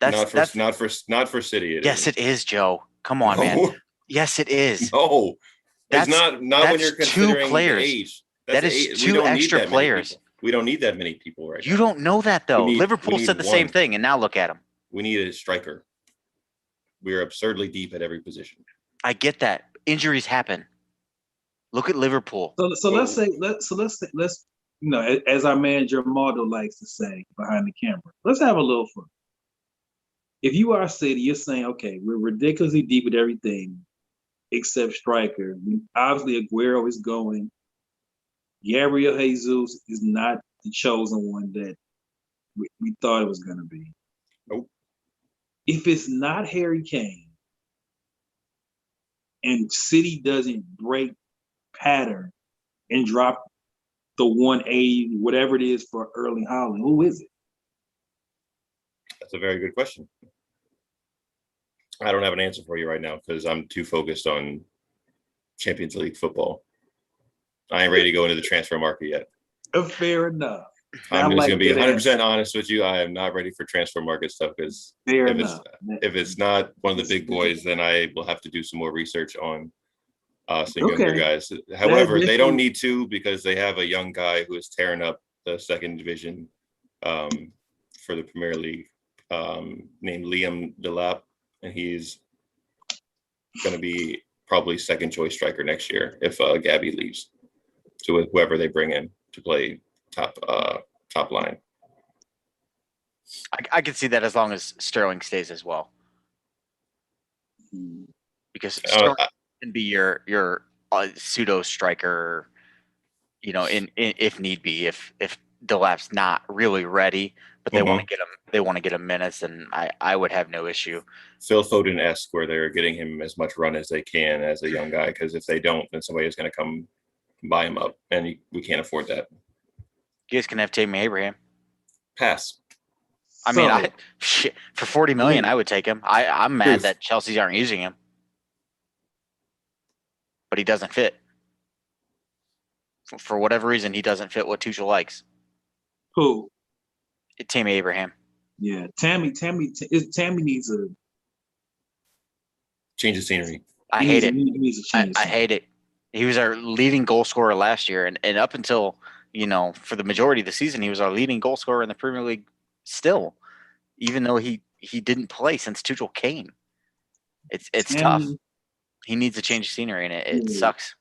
S3: Not for City.
S2: Yes, it is, Joe. Come on, man. Yes, it is.
S3: No, it's not when you're considering
S2: two players.
S3: The age.
S2: That is two extra players.
S3: We don't need that many people right now.
S2: You don't know that though. Liverpool said the same thing, and now look at them.
S3: We need a striker. We are absurdly deep at every position.
S2: I get that. Injuries happen. Look at Liverpool.
S1: So let's say as our man Germaldo likes to say behind the camera, let's have a little fun. If you are City, you're saying, okay, we're ridiculously deep with everything except striker. Obviously, Aguero is going. Gabriel Jesus is not the chosen one that we thought it was going to be.
S3: Nope.
S1: If it's not Harry Kane and City doesn't break pattern and drop the 180, whatever it is for Erling Haaland, who is it?
S3: That's a very good question. I don't have an answer for you right now because I'm too focused on Champions League football. I ain't ready to go into the transfer market yet.
S1: Fair enough.
S3: I'm just going to be 100% honest with you. I am not ready for transfer market stuff because if it's not one of the big boys, then I will have to do some more research on some younger guys. However, they don't need to because they have a young guy who is tearing up the second division for the Premier League named Liam Delap, and he's going to be probably second choice striker next year if Gabby leaves to whoever they bring in to play top line.
S2: I can see that as long as Sterling stays as well, because Sterling can be your pseudo striker, in if need be, if Delap's not really ready, but they want to get him. They want to get him minutes, and I would have no issue.
S3: Phil Foden-esque, where they're getting him as much run as they can as a young guy, because if they don't, then somebody is going to come buy him up, and we can't afford that.
S2: You guys can have Tammy Abraham.
S3: Pass.
S2: I mean, for $40 million, I would take him. I'm mad that Chelsea aren't using him, but he doesn't fit. For whatever reason, he doesn't fit what Tuchel likes.
S1: Who?
S2: Tammy Abraham.
S1: Yeah, Tammy needs a
S3: change of scenery.
S2: I hate it. I hate it. He was our leading goal scorer last year, and up until for the majority of the season, he was our leading goal scorer in the Premier League. Still, even though he didn't play since Tuchel came, it's tough. He needs a change of scenery, and it sucks.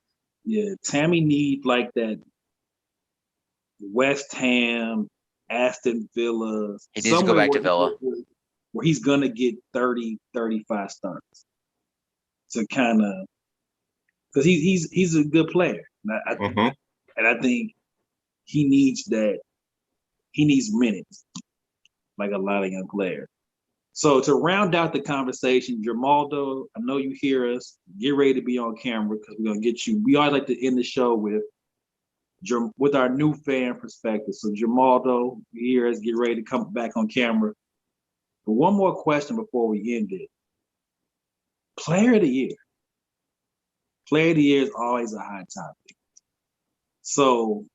S1: Yeah, Tammy needs like that West Ham, Aston Villa.
S2: He needs to go back to Villa.
S1: Where he's going to get 30, 35 starts. To kind of – because he's a good player. And I think he needs that – he needs minutes like a lot of young players. So to round out the conversation, Germaldo, I know you hear us. Get ready to be on camera because we're going to get you. We always like to end the show with our new fan perspective. So Germaldo, you hear us. Get ready to come back on camera. But one more question before we end it. Player of the year. Player of the year is always a hot topic. So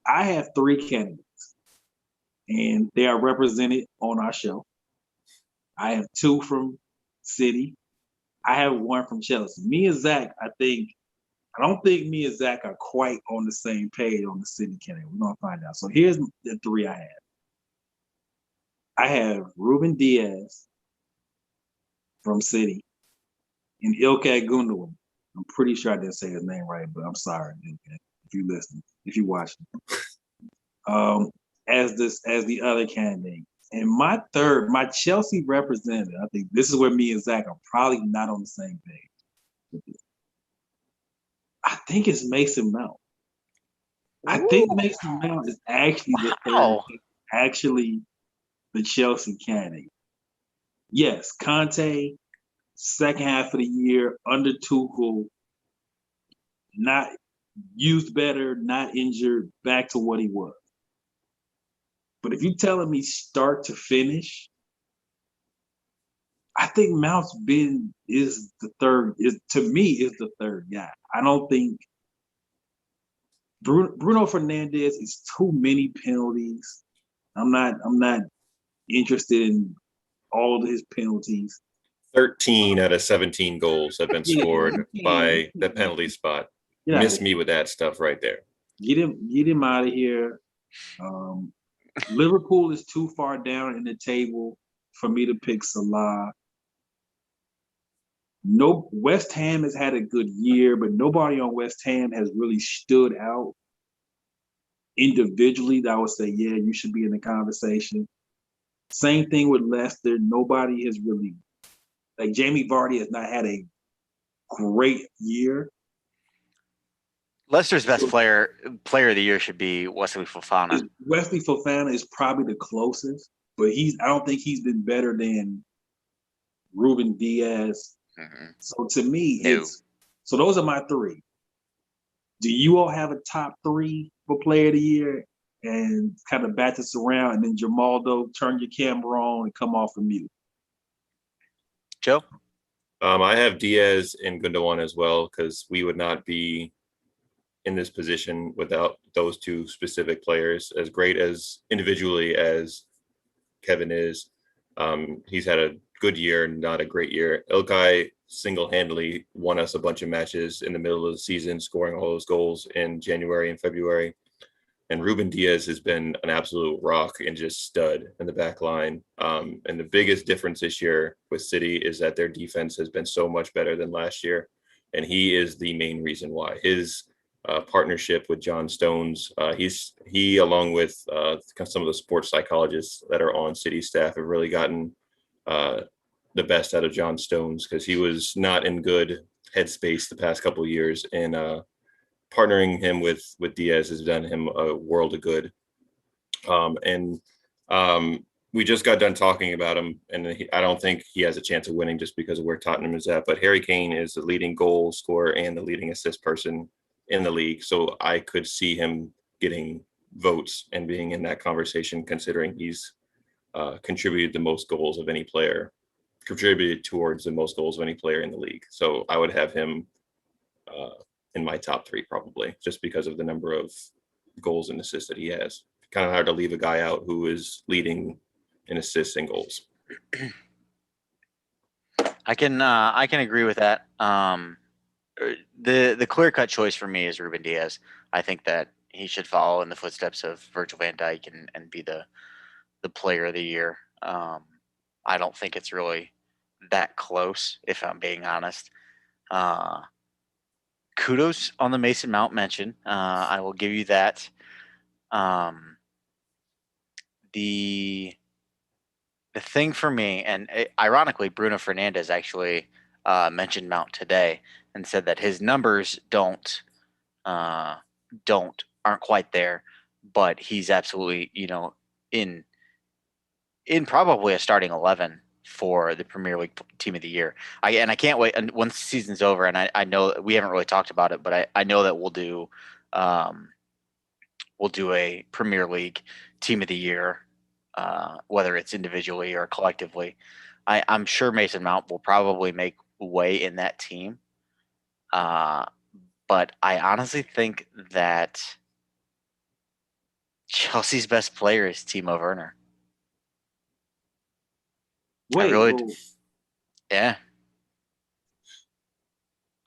S1: I have 3 candidates, and they are represented on our show. I have 2 from City. I have 1 from Chelsea. Me and Zach, I don't think me and Zach are quite on the same page on the City candidate. We're going to find out. So here's the 3 I have. I have Ruben Diaz from City and Ilkay Gundogan. I'm pretty sure I didn't say his name right, but I'm sorry, Ilkay, if you listen, if you watching. As the other candidate. And my third, my Chelsea representative, I think this is where me and Zach are probably not on the same page. I think it's Mason Mount. I think Mason Mount is actually the third, actually the Chelsea candidate. Yes, Conte, second half of the year under Tuchel, not used better, not injured, back to what he was. But if you're telling me start to finish, I think Mount's is the third guy. I don't think Bruno Fernandes is too many penalties. I'm not interested in all of his penalties.
S3: 13 out of 17 goals have been scored by the penalty spot. Miss me with that stuff right there.
S1: Get him out of here. Liverpool is too far down in the table for me to pick Salah. No, West Ham has had a good year, but nobody on West Ham has really stood out individually that I would say, yeah, you should be in the conversation. Same thing with Leicester. Nobody has really, like Jamie Vardy has not had a great year.
S2: Leicester's best player of the year should be Wesley Fofana.
S1: Wesley Fofana is probably the closest, but I don't think he's been better than Ruben Diaz.
S2: Mm-hmm.
S1: So to me, so those are my three. Do you all have a top three for player of the year? And kind of bat this around, and then Jamaldo, turn your camera on and come off of mute.
S2: Joe?
S3: I have Diaz and Gundogan as well, because we would not be in this position without those two specific players. As great as individually as Kevin is, he's had a good year, not a great year. Ilkay single-handedly won us a bunch of matches in the middle of the season, scoring all those goals in January and February. And Ruben Diaz has been an absolute rock and just stud in the back line. And the biggest difference this year with City is that their defense has been so much better than last year. And he is the main reason why. His partnership with John Stones, he along with some of the sports psychologists that are on City staff have really gotten the best out of John Stones, because he was not in good headspace the past couple of years. And partnering him with Diaz has done him a world of good. We just got done talking about him, and I don't think he has a chance of winning just because of where Tottenham is at. But Harry Kane is the leading goal scorer and the leading assist person in the league. So I could see him getting votes and being in that conversation, considering he's contributed towards the most goals of any player in the league. So I would have him in my top three, probably, just because of the number of goals and assists that he has. Kind of hard to leave a guy out who is leading in assists and goals.
S2: I can agree with that. The clear-cut choice for me is Ruben Diaz. I think that he should follow in the footsteps of Virgil van Dijk and be the player of the year. I don't think it's really that close, if I'm being honest. Kudos on the Mason Mount mention. I will give you that. The thing for me, and ironically, Bruno Fernandes actually mentioned Mount today and said that his numbers aren't quite there, but he's absolutely in probably a starting 11 for the Premier League Team of the Year. I can't wait. And once the season's over, and I know we haven't really talked about it, but I know that we'll do a Premier League Team of the Year, whether it's individually or collectively. I'm sure Mason Mount will probably make way in that team. But I honestly think that Chelsea's best player is Timo Werner. Yeah.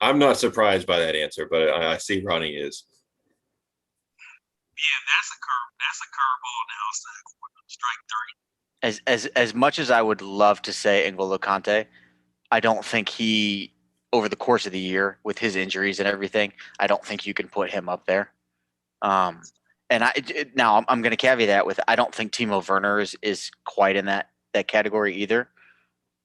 S3: I'm not surprised by that answer, but I see Ronnie is.
S1: Yeah, that's a curveball now. Strike three.
S2: As much as I would love to say N'Golo Kante, I don't think he, over the course of the year with his injuries and everything, I don't think you can put him up there. And now I'm going to caveat that with I don't think Timo Werner is quite in that category either.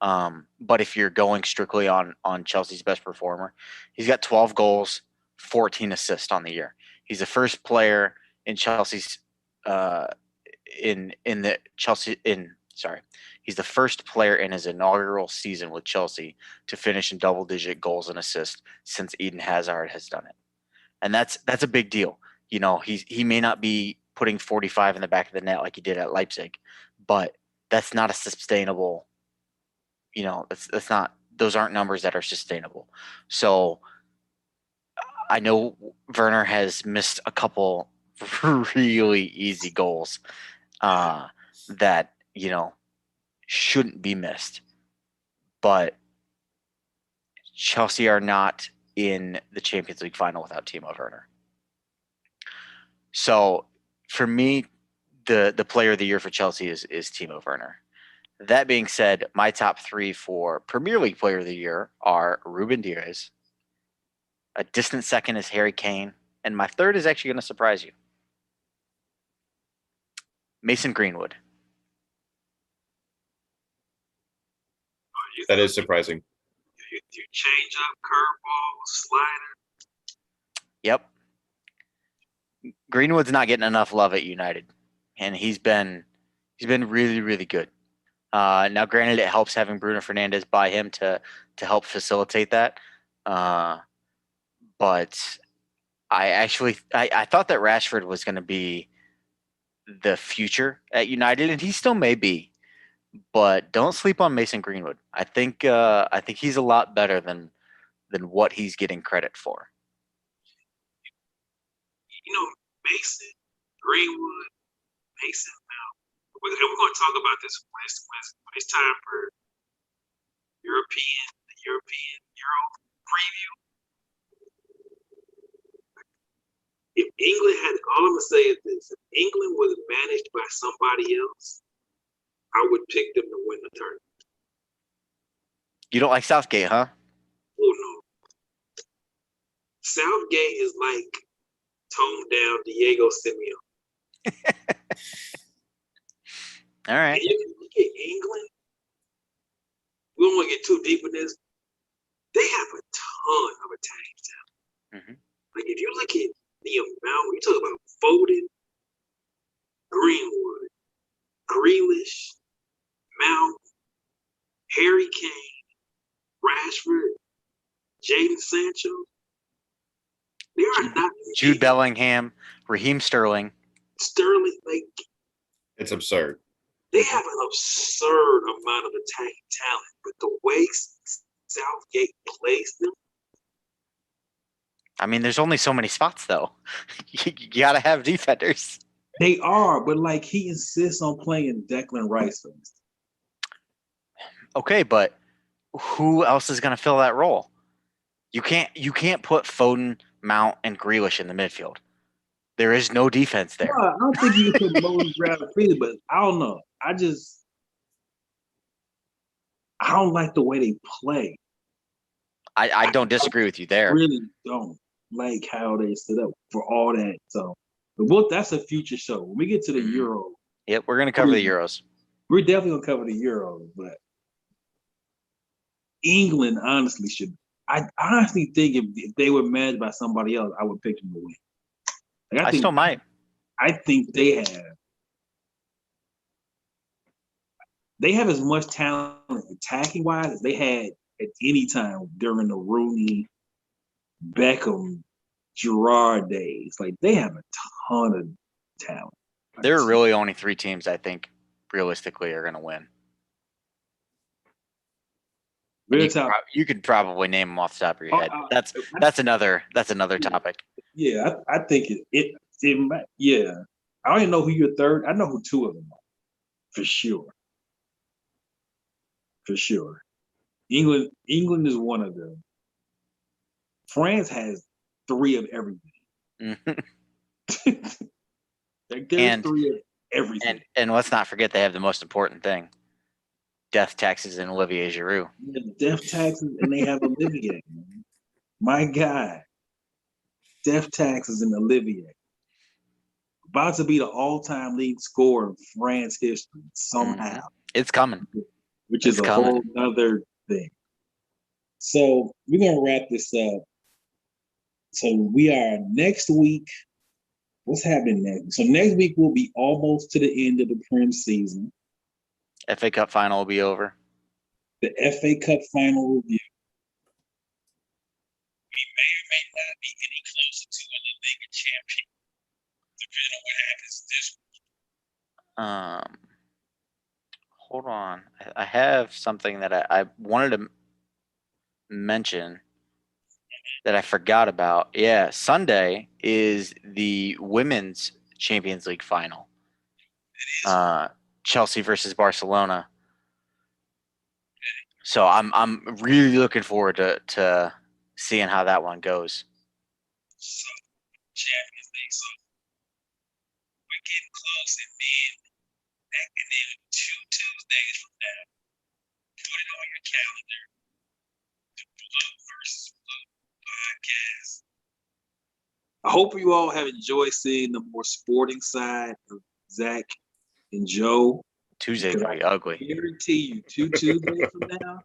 S2: But if you're going strictly on Chelsea's best performer, he's got 12 goals, 14 assists on the year. He's the first player in Chelsea's he's the first player in his inaugural season with Chelsea to finish in double-digit goals and assists since Eden Hazard has done it. And that's a big deal. He may not be putting 45 in the back of the net like he did at Leipzig, but that's not a sustainable those aren't numbers that are sustainable. So I know Werner has missed a couple really easy goals that, shouldn't be missed. But Chelsea are not in the Champions League final without Timo Werner. So for me, the player of the year for Chelsea is Timo Werner. That being said, my top 3 for Premier League Player of the Year are Ruben Diaz. A distant second is Harry Kane. And my third is actually going to surprise you. Mason Greenwood.
S3: That is surprising.
S1: You change up curveball, slider.
S2: Yep. Greenwood's not getting enough love at United. And he's been really, really good. Now, granted, it helps having Bruno Fernandes by him to help facilitate that. But I thought that Rashford was going to be the future at United, and he still may be. But don't sleep on Mason Greenwood. I think he's a lot better than what he's getting credit for.
S1: Mason Greenwood, Mason Mount. We're going to talk about this when it's time for European Euro preview. If England had, all I'm going to say is this: if England was managed by somebody else, I would pick them to win the tournament.
S2: You don't like Southgate, huh?
S1: Oh no, Southgate is like toned down Diego Simeone.
S2: All right.
S1: And if you look at England, we don't want to get too deep in this. They have a ton of attacking talent.
S2: Mm-hmm.
S1: Like if you look at the amount, we talk about Foden, Greenwood, Grealish, Mount, Harry Kane, Rashford, Jadon Sancho. There are not
S2: Jude Bellingham, Raheem Sterling.
S1: Sterling, like
S3: It's absurd.
S1: they have an absurd amount of attacking talent, but the way Southgate plays them.
S2: I mean, there's only so many spots, though. You got to have defenders.
S1: They are, but like he insists on playing Declan Rice.
S2: Okay, but who else is going to fill that role? You can't put Foden, Mount, and Grealish in the midfield. There is no defense there.
S1: Well, I don't think you can put Moses Bradley, but I don't know. I don't like the way they play.
S2: I don't disagree with you there.
S1: Really don't like how they set up for all that. So, but that's a future show. When we get to the Euro,
S2: Yep, we're going to cover the Euros.
S1: we're definitely gonna cover the Euros. But England honestly should. I honestly think if they were managed by somebody else, I would pick them to win. Like,
S2: I still might.
S1: I think they have as much talent attacking wise as they had at any time during the Rooney, Beckham, Gerrard days. Like they have a ton of talent.
S2: There are really only 3 teams I think realistically are going to win. You could probably name them off the top of your head. That's another topic.
S1: Yeah, I think it might. Yeah, I don't even know who your third. I know who 2 of them are for sure. For sure, England is one of them. France has 3 of everything. Like there's 3 of everything.
S2: And let's not forget they have the most important thing: death taxes and Olivier Giroud.
S1: Death taxes, and they have Olivier. Man. My God, death taxes and Olivier. About to be the all-time league scorer in France history somehow.
S2: It's coming.
S1: Which is a whole other thing. So we're gonna wrap this up. So we are next week. What's happening next? So next week we'll be almost to the end of the Prem season.
S2: FA Cup final will be over.
S1: The FA Cup final review. We may or may not be any closer to a La Liga champion, depending on what happens this week.
S2: Hold on. I have something that I wanted to mention that I forgot about. Yeah, Sunday is the Women's Champions League final. Chelsea versus Barcelona. So I'm really looking forward to seeing how that one goes.
S1: So, Champions League. So we're getting close, and then 2 Tuesdays days from now, put it on your calendar. The Blue versus Blue podcast. I hope you all have enjoyed seeing the more sporting side of Zach and Joe.
S2: Tuesday's gonna be ugly.
S1: Guarantee you, 2 Tuesdays from now,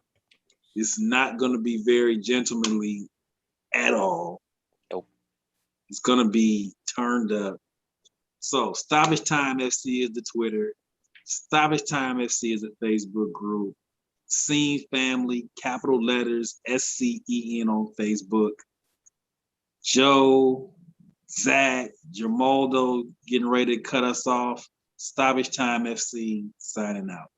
S1: it's not going to be very gentlemanly at all.
S2: Nope.
S1: It's going to be turned up. So, Stoppage Time FC is the Twitter. Stoppage Time FC is a Facebook group. Scene Family, capital letters, SCEN on Facebook. Joe, Zach, Jamaldo getting ready to cut us off. Stoppage Time FC signing out.